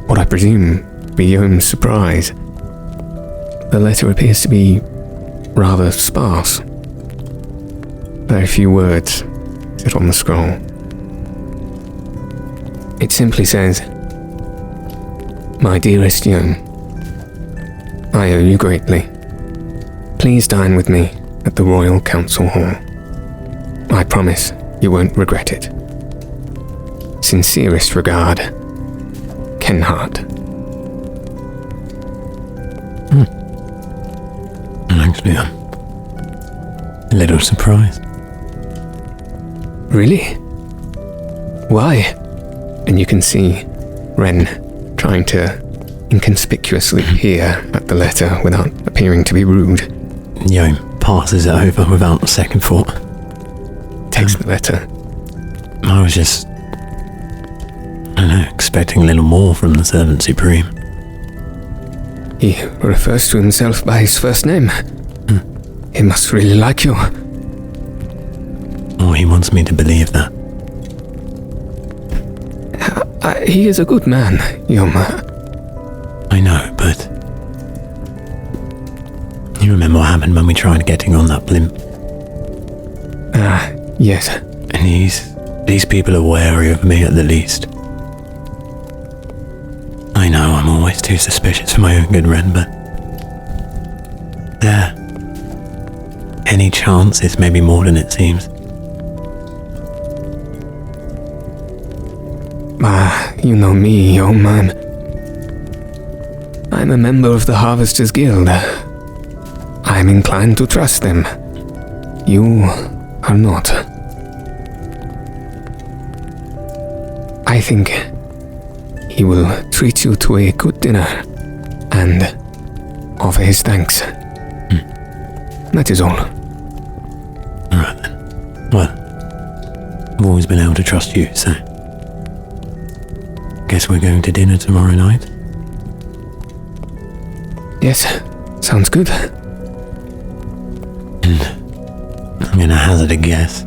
what I presume be Yohm's surprise, the letter appears to be rather sparse. Very few words sit on the scroll. It simply says, "My dearest Yohm, I owe you greatly. Please dine with me at the Royal Council Hall. I promise you won't regret it. Sincerest regard, Kenhart." Actually, I'm a little surprised. Really? Why? And you can see Ren trying to inconspicuously peer at the letter without appearing to be rude. Yohm passes it over without a second thought. Takes the letter. I was just, I don't know, expecting a little more from the Servant Supreme. He refers to himself by his first name. He must really like you. Oh, he wants me to believe that. He is a good man, Yohm. I know, but you remember what happened when we tried getting on that blimp? Yes. And these people are wary of me at the least. I know I'm always too suspicious for my own good, Ren, but there. Any chance it's maybe more than it seems? You know me, Yohm. I'm a member of the Harvesters Guild. I'm inclined to trust them. You are not. I think he will treat you to a good dinner and offer his thanks. That is all. Alright then. Well, I've always been able to trust you, so guess we're going to dinner tomorrow night? Yes, sounds good. And I'm gonna hazard a guess.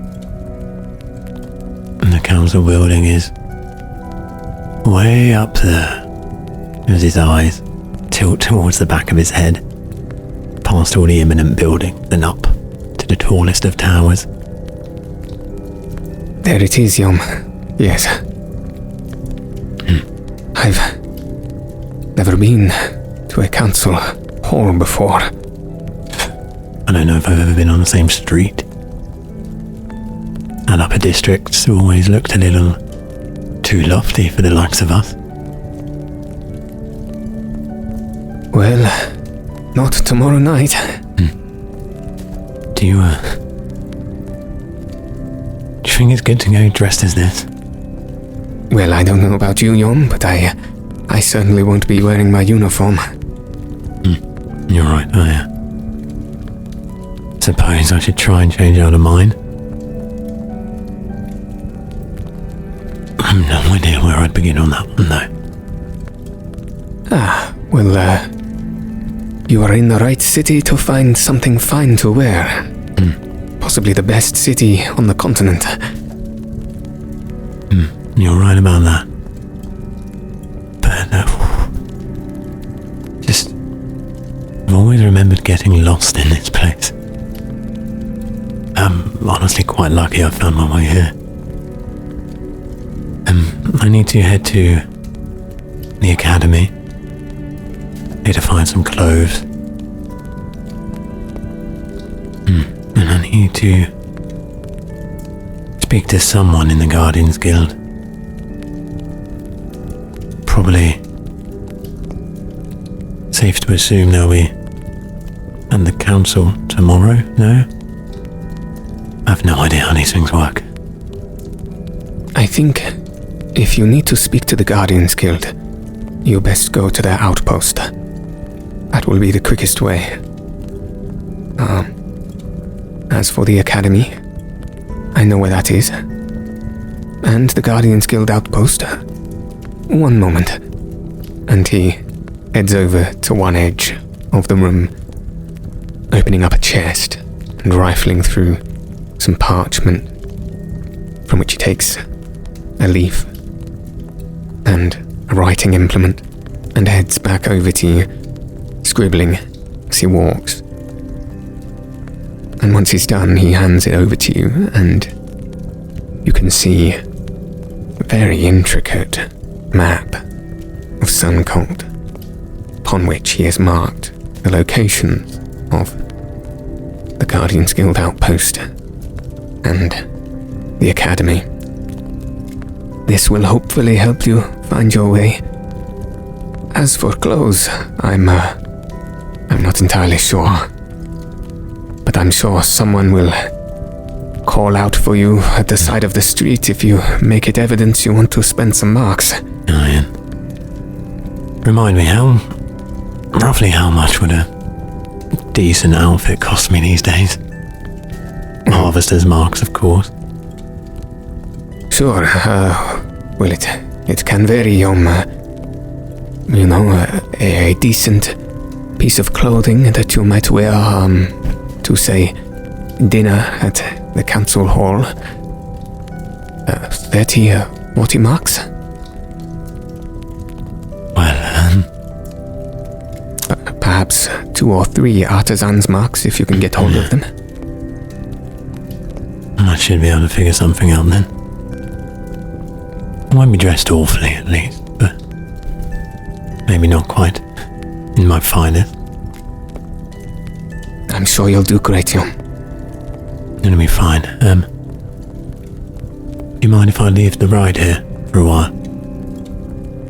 And the council building is way up there. As his eyes tilt towards the back of his head, past all the imminent building, then up to the tallest of towers. There it is, Yohm. Yes. I've never been to a council hall before. I don't know if I've ever been on the same street. And upper districts always looked a little too lofty for the likes of us. Well, not tomorrow night. Do you think it's good to go dressed as this? Well, I don't know about you, Yohm, but I certainly won't be wearing my uniform. You're right, I suppose I should try and change out of mine. I've no idea where I'd begin on that one, though. Well, you are in the right city to find something fine to wear. Possibly the best city on the continent. You're right about that. But, I've always remembered getting lost in this place. I'm honestly quite lucky I found my way here. I need to head to the academy. Need to find some clothes. And I need to speak to someone in the Guardians Guild. Probably safe to assume they'll be at the council tomorrow, no? I have no idea how these things work. I think if you need to speak to the Guardians Guild, you best go to their outpost. That will be the quickest way. As for the academy, I know where that is. And the Guardians Guild outpost. One moment. And he heads over to one edge of the room, opening up a chest and rifling through some parchment, from which he takes a leaf and a writing implement and heads back over to you, scribbling as he walks. And once he's done, he hands it over to you, and you can see a very intricate map of Sunkolt, upon which he has marked the locations of the Guardians Guild outpost and the academy. This will hopefully help you find your way. As for clothes, I'm not entirely sure. But I'm sure someone will call out for you at the side of the street if you make it evidence you want to spend some marks. Oh, yeah. Remind me, roughly how much would a decent outfit cost me these days? Harvester's marks, of course. Sure, well, it can vary, a decent piece of clothing that you might wear, to say, dinner at the council hall. 30 or 40 marks? Well, perhaps 2 or 3 artisans' marks if you can get hold of them. I should be able to figure something out then. I won't be dressed awfully, at least, but maybe not quite in my finest. I'm sure you'll do great, Yohm. It'll be fine. Do you mind if I leave the ride here for a while?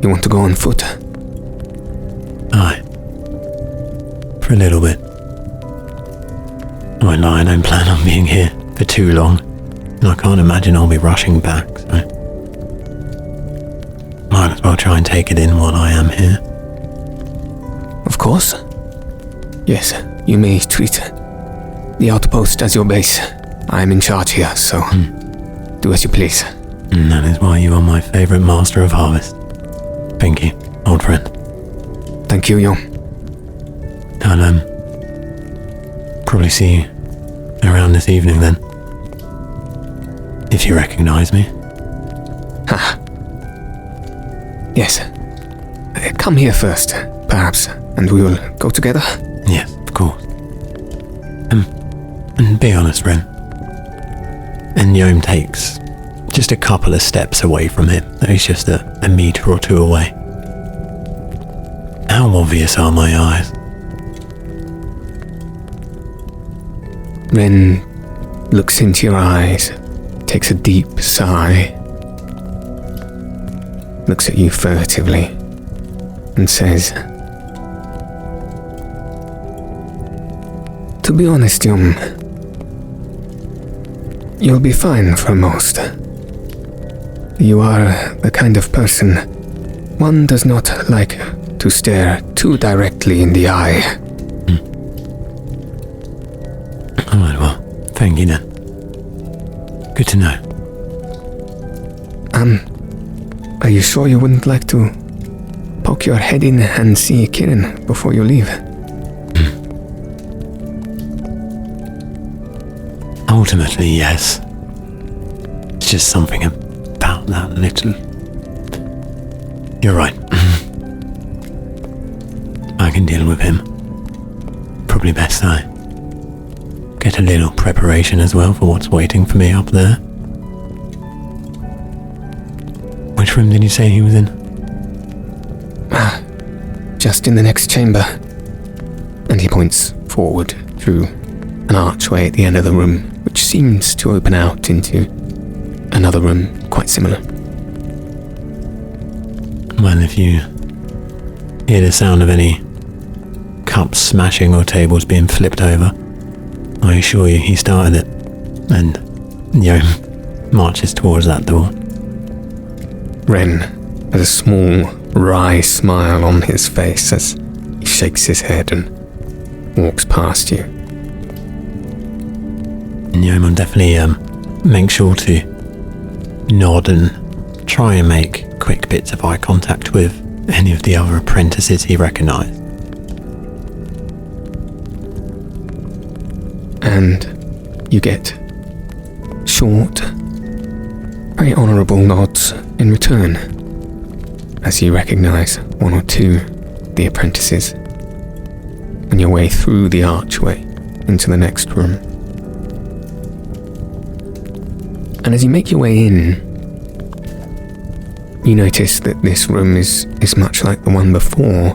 You want to go on foot? Aye. For a little bit. I won't lie, I don't plan on being here for too long, and I can't imagine I'll be rushing back, so might as well try and take it in while I am here. Of course. Yes, you may treat the outpost as your base. I am in charge here, so do as you please. And that is why you are my favourite master of harvest. Thank you, old friend. Thank you, Yohm. I'll probably see you around this evening then. If you recognise me. Ha. Yes. Come here first, perhaps, and we will go together. Yes, of course. And be honest, Ren. And Yohm takes just a couple of steps away from him. He's just a metre or two away. How obvious are my eyes? Ren looks into your eyes, takes a deep sigh, looks at you furtively, and says, "To be honest, Yohm, you'll be fine for most. You are the kind of person one does not like to stare too directly in the eye." Alright, well, thank you then. Good to know. Are you sure you wouldn't like to poke your head in and see Kirin before you leave? Ultimately, yes. It's just something about that little... You're right. I can deal with him. Probably best I get a little preparation as well for what's waiting for me up there. Which room did you say he was in? Just in the next chamber. And he points forward through an archway at the end of the room, which seems to open out into another room quite similar. Well, if you hear the sound of any cups smashing or tables being flipped over, I assure you he started it, and Yohm marches towards that door. Ren has a small wry smile on his face as he shakes his head and walks past you. Yohm will definitely make sure to nod and try and make quick bits of eye contact with any of the other apprentices he recognised. And you get short, very honourable nods in return as you recognise one or two of the apprentices on your way through the archway into the next room. And as you make your way in, you notice that this room is much like the one before,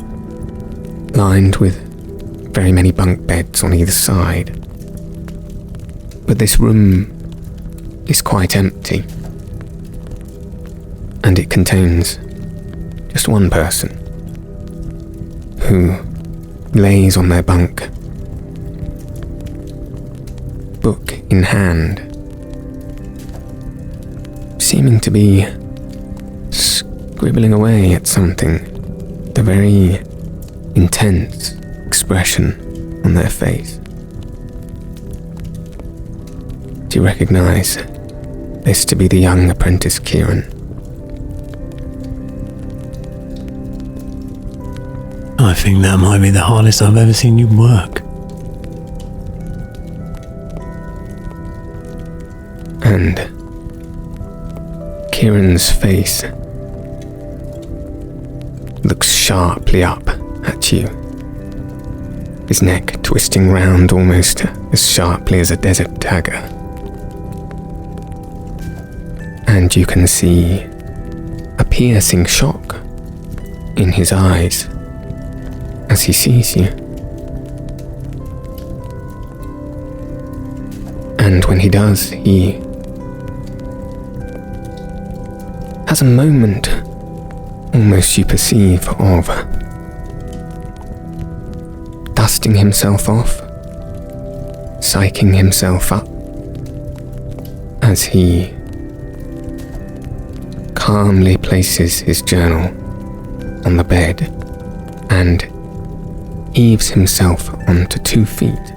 lined with very many bunk beds on either side. But this room is quite empty, and it contains just one person who lays on their bunk, book in hand, seeming to be scribbling away at something, with a very intense expression on their face. Do you recognise this to be the young apprentice Kieran? I think that might be the hardest I've ever seen you work. And Kieran's face looks sharply up at you, his neck twisting round almost as sharply as a desert dagger. And you can see a piercing shock in his eyes as he sees you. And when he does, he has a moment, almost you perceive, of dusting himself off, psyching himself up, as he calmly places his journal on the bed and heaves himself onto 2 feet,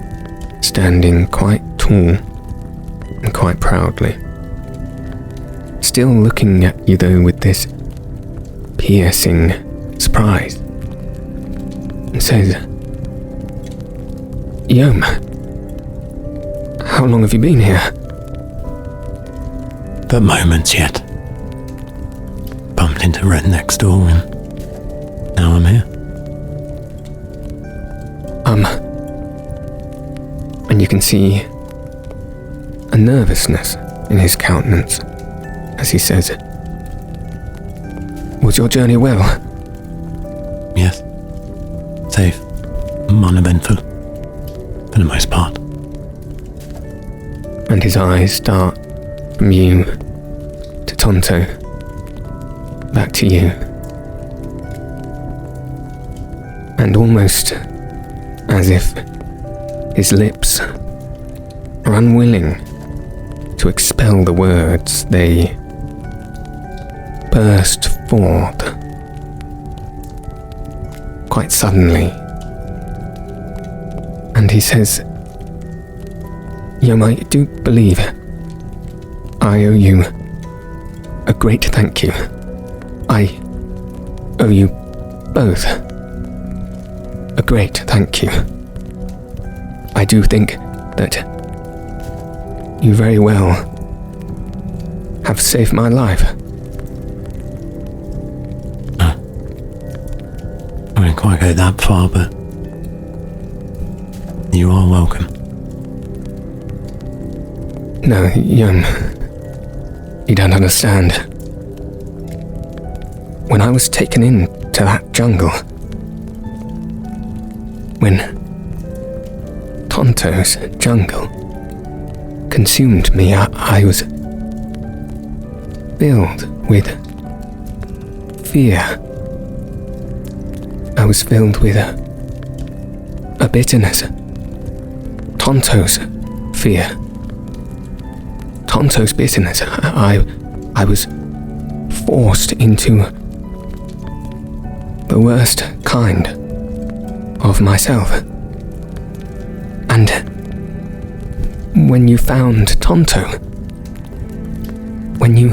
standing quite tall and quite proudly. Still looking at you though with this piercing surprise, and says, "Yohm, how long have you been here?" But moments yet. Bumped into Red next door and now I'm here. And you can see a nervousness in his countenance as he says, "Was your journey well?" Yes. Safe. Uneventful. For the most part. And his eyes start from you to Tonto, back to you. And almost as if his lips are unwilling to expel the words, they burst forth quite suddenly. And he says, "Yohm, I do believe I owe you a great thank you. I owe you both a great thank you. I do think that you very well have saved my life." I didn't quite go that far, but you are welcome. No, Yohm, you don't understand. When I was taken into that jungle, when Tonto's jungle consumed me, I was filled with fear. I was filled with a bitterness. Tonto's fear. Tonto's bitterness. I was forced into the worst kind of myself. And when you found Tonto, when you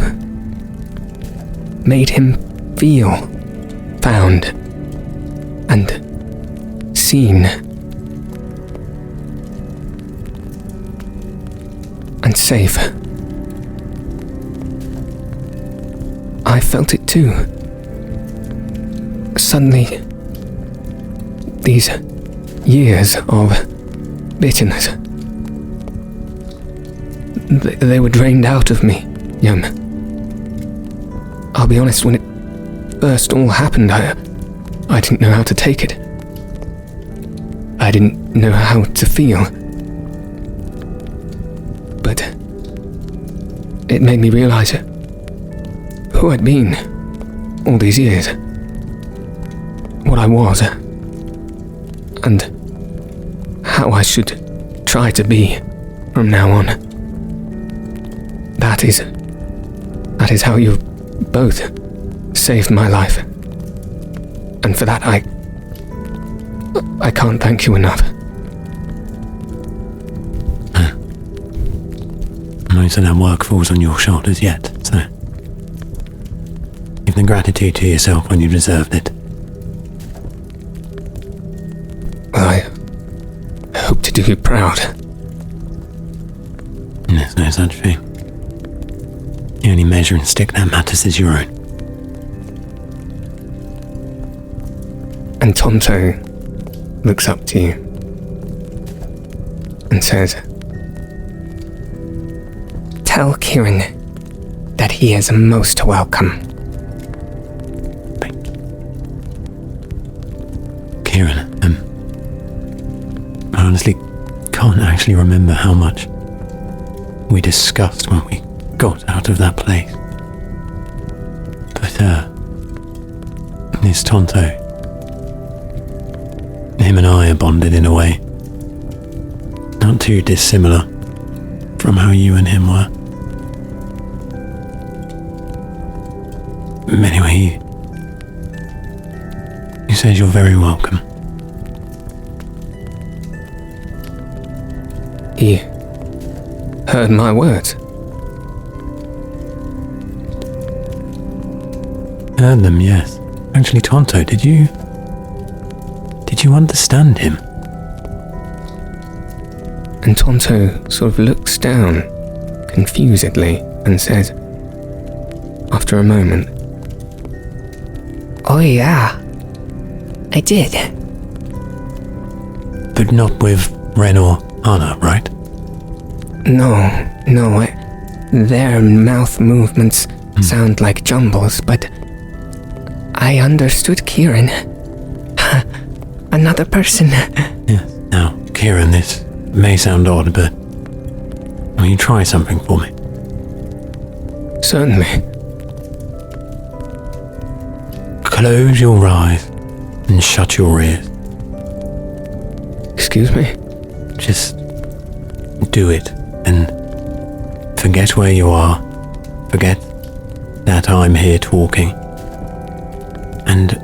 made him feel found and seen and safe, I felt it too. Suddenly, these years of bitterness, they were drained out of me, Yohm. I'll be honest, when it first all happened, I didn't know how to take it. I didn't know how to feel. But it made me realize who I'd been all these years, what I was, and how I should try to be from now on. That is how you've both saved my life. And for that I can't thank you enough. Most of that work falls on your shoulders yet, so give the gratitude to yourself when you deserved it. Well, I hope to do you proud. There's no such thing. The only measure and stick that matters is your own. And Tonto looks up to you and says, "Tell Kieran that he is most welcome." Thank you. Kieran, I honestly can't actually remember how much we discussed when we got out of that place. But, this Tonto, him and I are bonded in a way not too dissimilar from how you and him were. Anyway, he says you're very welcome. He heard my words. Heard them, yes. Actually, Tonto, did you understand him? And Tonto sort of looks down confusedly and says, after a moment, "Oh yeah, I did." But not with Ren or Anna, right? No, their mouth movements sound like jumbles, but I understood Kieran. Another person. Yes. Now, Kieran, this may sound odd, but will you try something for me? Certainly. Close your eyes and shut your ears. Excuse me? Just do it and forget where you are. Forget that I'm here talking. And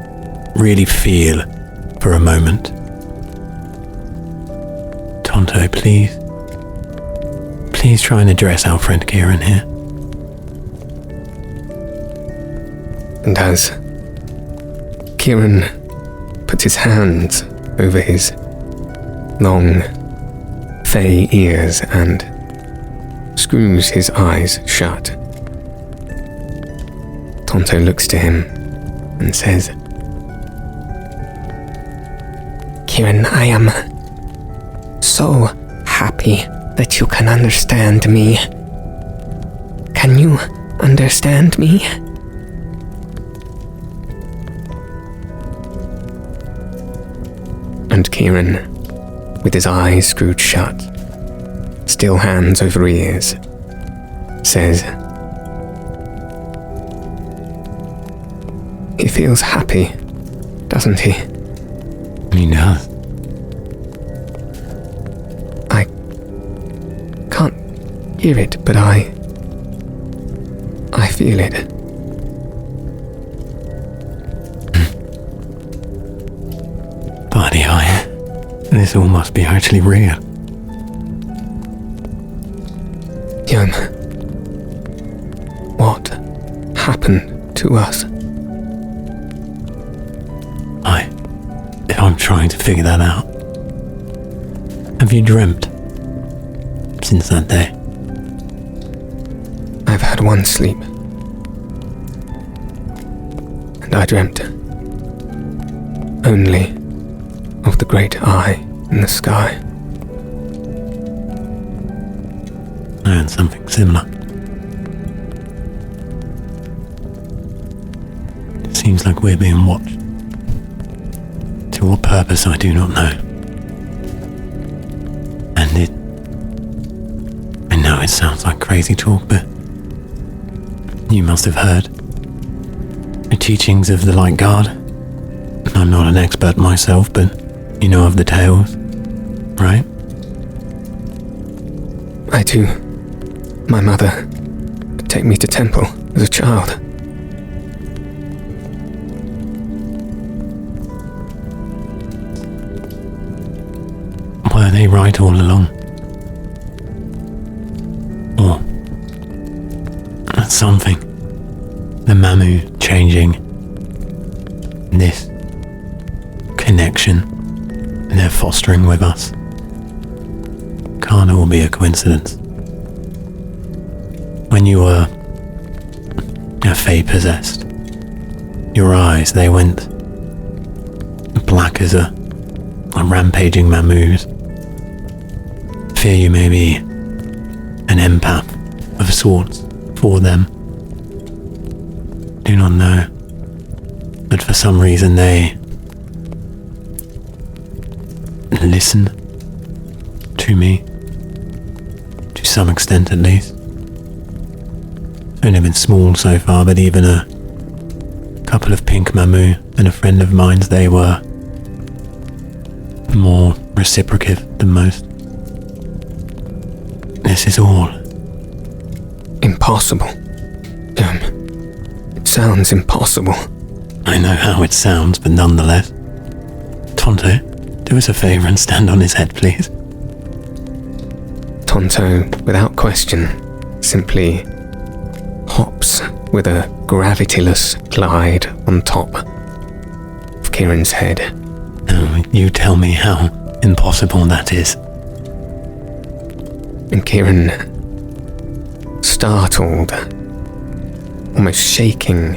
really feel for a moment. Tonto, please try and address our friend Kieran here. And as Kieran puts his hands over his long, fey ears and screws his eyes shut, Tonto looks to him and says, "Kieran, I am so happy that you can understand me. Can you understand me?" And Kieran, with his eyes screwed shut, still hands over ears, says, "He feels happy, doesn't he?" He does. I can't hear it, but I feel it. This all must be actually real. Yohm, what happened to us? I'm trying to figure that out. Have you dreamt since that day? I've had one sleep, and I dreamt only of the great eye in the sky. I had something similar. It seems like we're being watched. To what purpose, I do not know. And I know it sounds like crazy talk, but you must have heard the teachings of the Light Guard. I'm not an expert myself, but you know of the tales, right? I do. My mother would take me to temple as a child. Were they right all along? Or something, the Mamu changing, this connection they're fostering with us, can't all be a coincidence. When you were Fae possessed, your eyes, they went black as a rampaging Mamu's. Fear you may be an empath of sorts for them. Do not know, but for some reason they listen to me, to some extent at least. Only been small so far, but even a couple of pink Mamu and a friend of mine's, they were more reciprocative than most. This is all impossible. It sounds impossible. I know how it sounds, but nonetheless. Tonto, do us a favour and stand on his head, please. Tonto, without question, simply hops with a gravityless glide on top of Kieran's head. Now, you tell me how impossible that is. And Kieran, startled, almost shaking,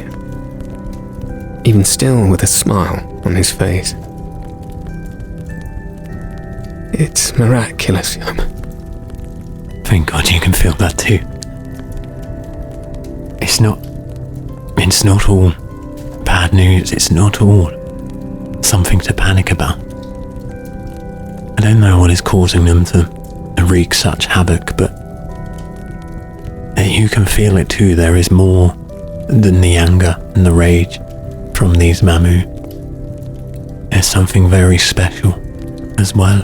even still with a smile on his face. It's miraculous, Yohm. Thank God you can feel that too. It's not all bad news, it's not all something to panic about. I don't know what is causing them to wreak such havoc, but you can feel it too. There is more than the anger and the rage from these Mamu. There's something very special as well.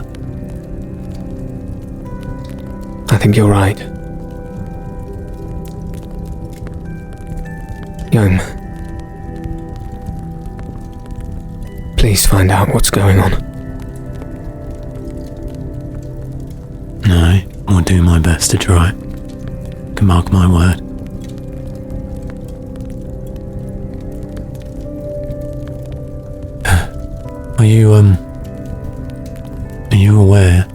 I think you're right. Yohm, please find out what's going on. I will do my best to try. You can mark my word. Are you aware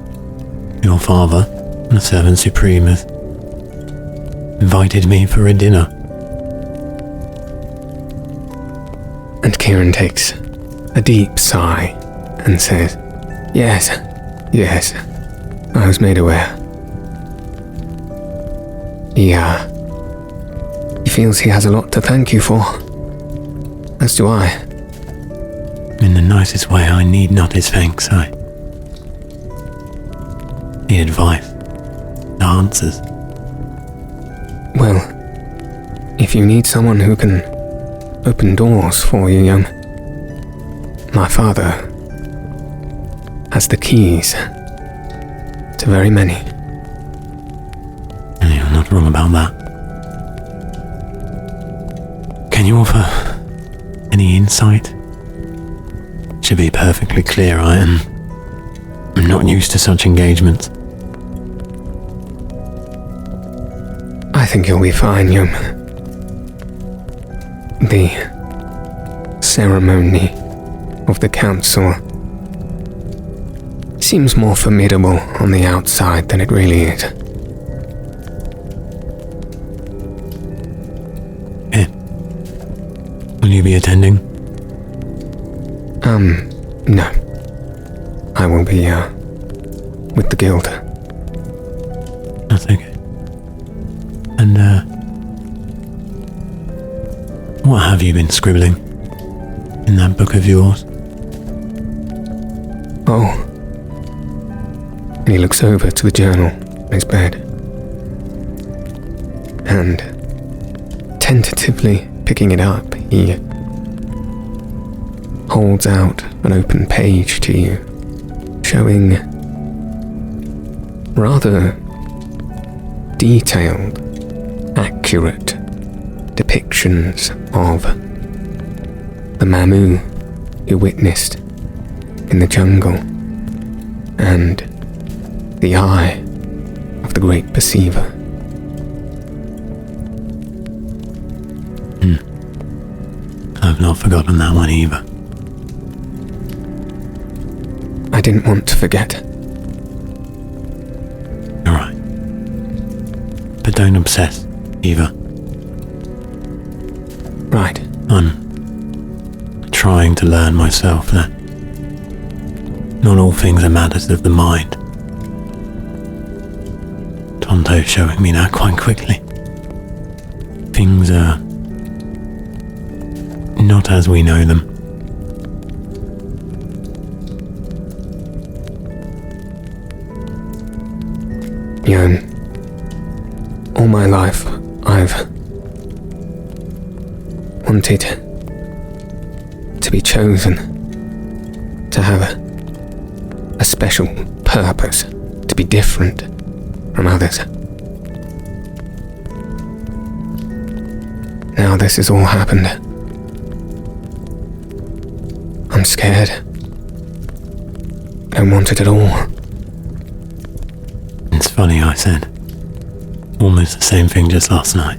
your father, the Servant Supreme, has invited me for a dinner? And Kieran takes a deep sigh and says, Yes, I was made aware. He feels he has a lot to thank you for. As do I. In the nicest way. I need not his thanks. I need advice, answers. Well, if you need someone who can open doors for you, Yohm, my father has the keys to very many. You're not wrong about that. Can you offer any insight? To be perfectly clear, I am I'm not used to such engagements. I think you'll be fine, Yohm. The ceremony of the council seems more formidable on the outside than it really is. Yeah. Will you be attending? No. I will be, with the guild. That's okay. And, what have you been scribbling in that book of yours? Oh. And he looks over to the journal on his bed. And, tentatively picking it up, he holds out an open page to you, showing rather detailed, accurate depictions of the Mamu you witnessed in the jungle and the eye of the great perceiver. I've not forgotten that one either. I didn't want to forget. You're right. But don't obsess, either. Right. I'm trying to learn myself that not all things are matters of the mind. Tonto's showing me that quite quickly. Things are not as we know them. Yohm, all my life I've wanted to be chosen, to have a special purpose, to be different from others. Now this has all happened. I'm scared. I don't want it at all. It's funny I said almost the same thing just last night.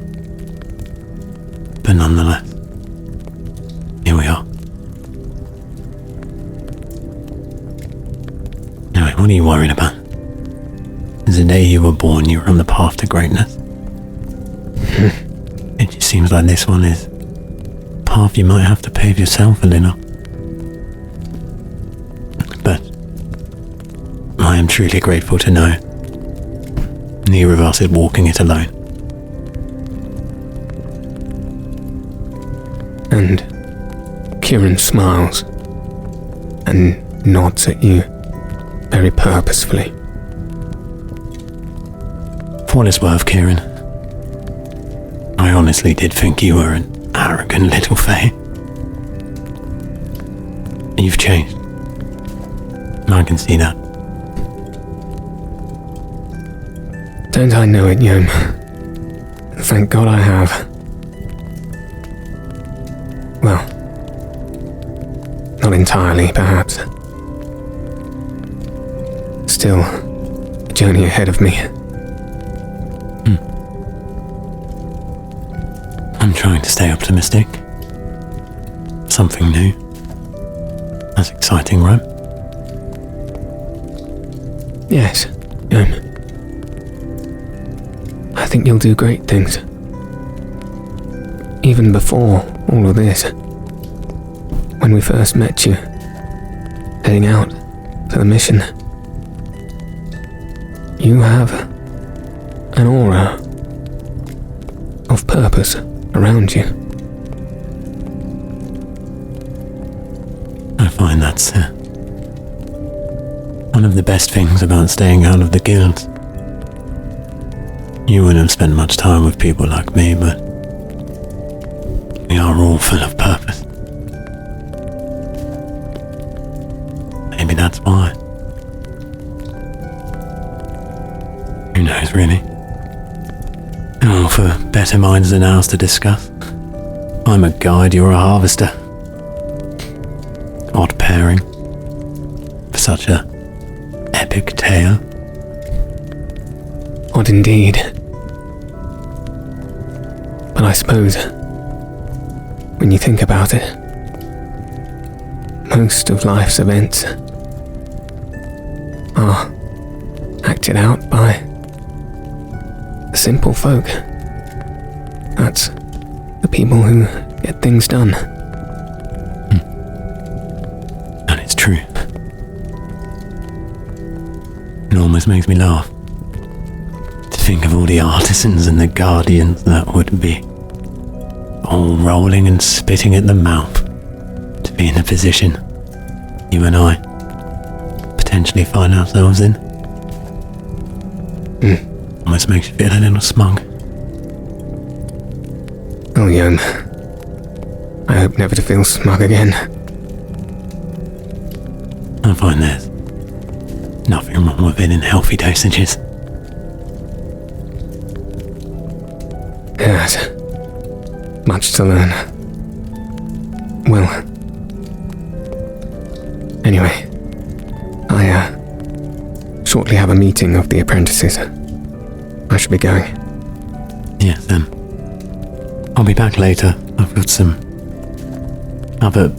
But nonetheless, here we are. Anyway, what are you worried about? Since the day you were born, you were on the path to greatness. It just seems like this one is a path you might have to pave yourself a little. But I am truly grateful to know neither of us is walking it alone. And Kieran smiles and nods at you very purposefully. For what it's worth, Kieran, I honestly did think you were an arrogant little fae. You've changed. I can see that. Don't I know it, Yohm? Thank God I have. Well, not entirely, perhaps. Still, a journey ahead of me. I'm trying to stay optimistic. Something new. That's exciting, right? Yes, Yohm. I think you'll do great things. Even before all of this, when we first met you, heading out for the mission, you have an aura of purpose around you. I find that's one of the best things about staying out of the guilds. You wouldn't have spent much time with people like me, but we are all full of purpose. Maybe that's why. Who knows, really? Oh, for better minds than ours to discuss. I'm a guide, you're a harvester. Odd pairing. For such a epic tale. Odd indeed. But I suppose, when you think about it, most of life's events are acted out by the simple folk. That's the people who get things done. And it's true. It almost makes me laugh to think of all the artisans and the guardians that would be all rolling and spitting at the mouth to be in a position you and I potentially find ourselves in. Almost makes you feel a little smug. Oh, Yohm, I hope never to feel smug again. I find there's nothing wrong with it in healthy dosages. Yes, much to learn. Well, anyway, I shortly have a meeting of the apprentices. I should be going. Yes, I'll be back later. I've got some other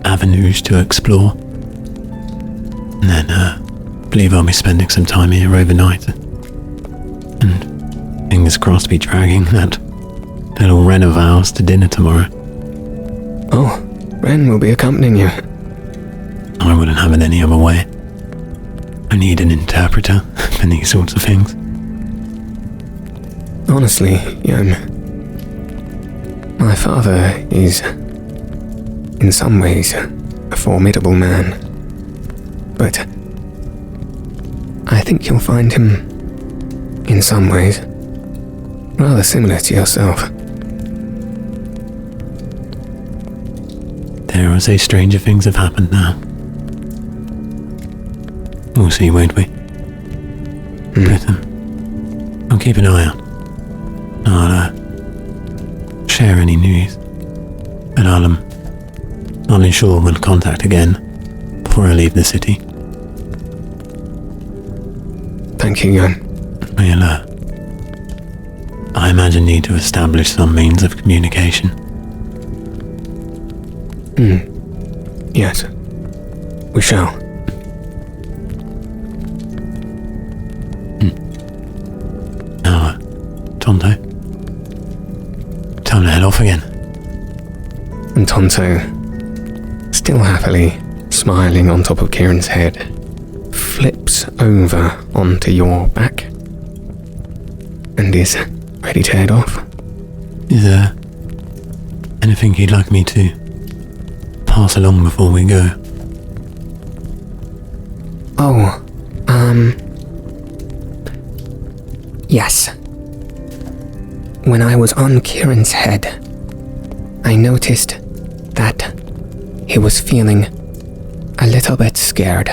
avenues to explore. And then, I believe I'll be spending some time here overnight. And fingers crossed be dragging that little Wren of ours to dinner tomorrow. Oh, Wren will be accompanying you. I wouldn't have it any other way. I need an interpreter for these sorts of things. Honestly, Yohm, my father is, in some ways, a formidable man. But I think you'll find him, in some ways, rather similar to yourself. Dare I say stranger things have happened now. We'll see, won't we? But I'll keep an eye out. I'll share any news. And I'll ensure we'll contact again before I leave the city. Thank you, Yohm. We'll, I imagine, need to establish some means of communication. Yes, we shall. Now, Tonto, time to head off again. And Tonto, still happily smiling on top of Kieran's head, flips over onto your back and is ready to head off. Is there anything you'd like me to pass along before we go? Oh, yes. When I was on Kieran's head, I noticed that he was feeling a little bit scared.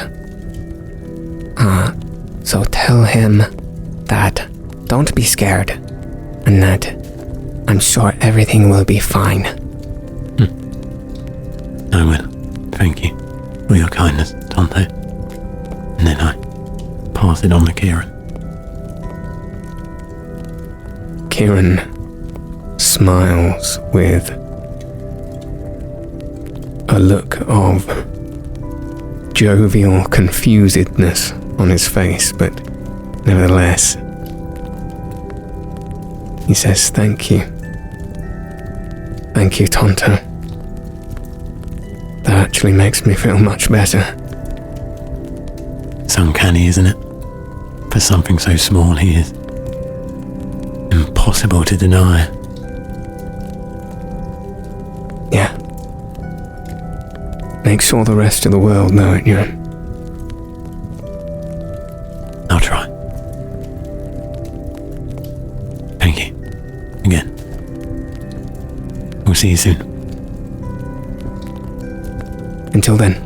So tell him that don't be scared, and that I'm sure everything will be fine. I will. Thank you for your kindness, Tonto. And then I pass it on to Kieran. Kieran smiles with a look of jovial confusedness on his face, but nevertheless, he says, "Thank you. Thank you, Tonto. That actually makes me feel much better." It's uncanny, isn't it? For something so small, he is impossible to deny. Yeah. Makes all the rest of the world know it, Yohm. I'll try. Thank you. Again. We'll see you soon. Until then.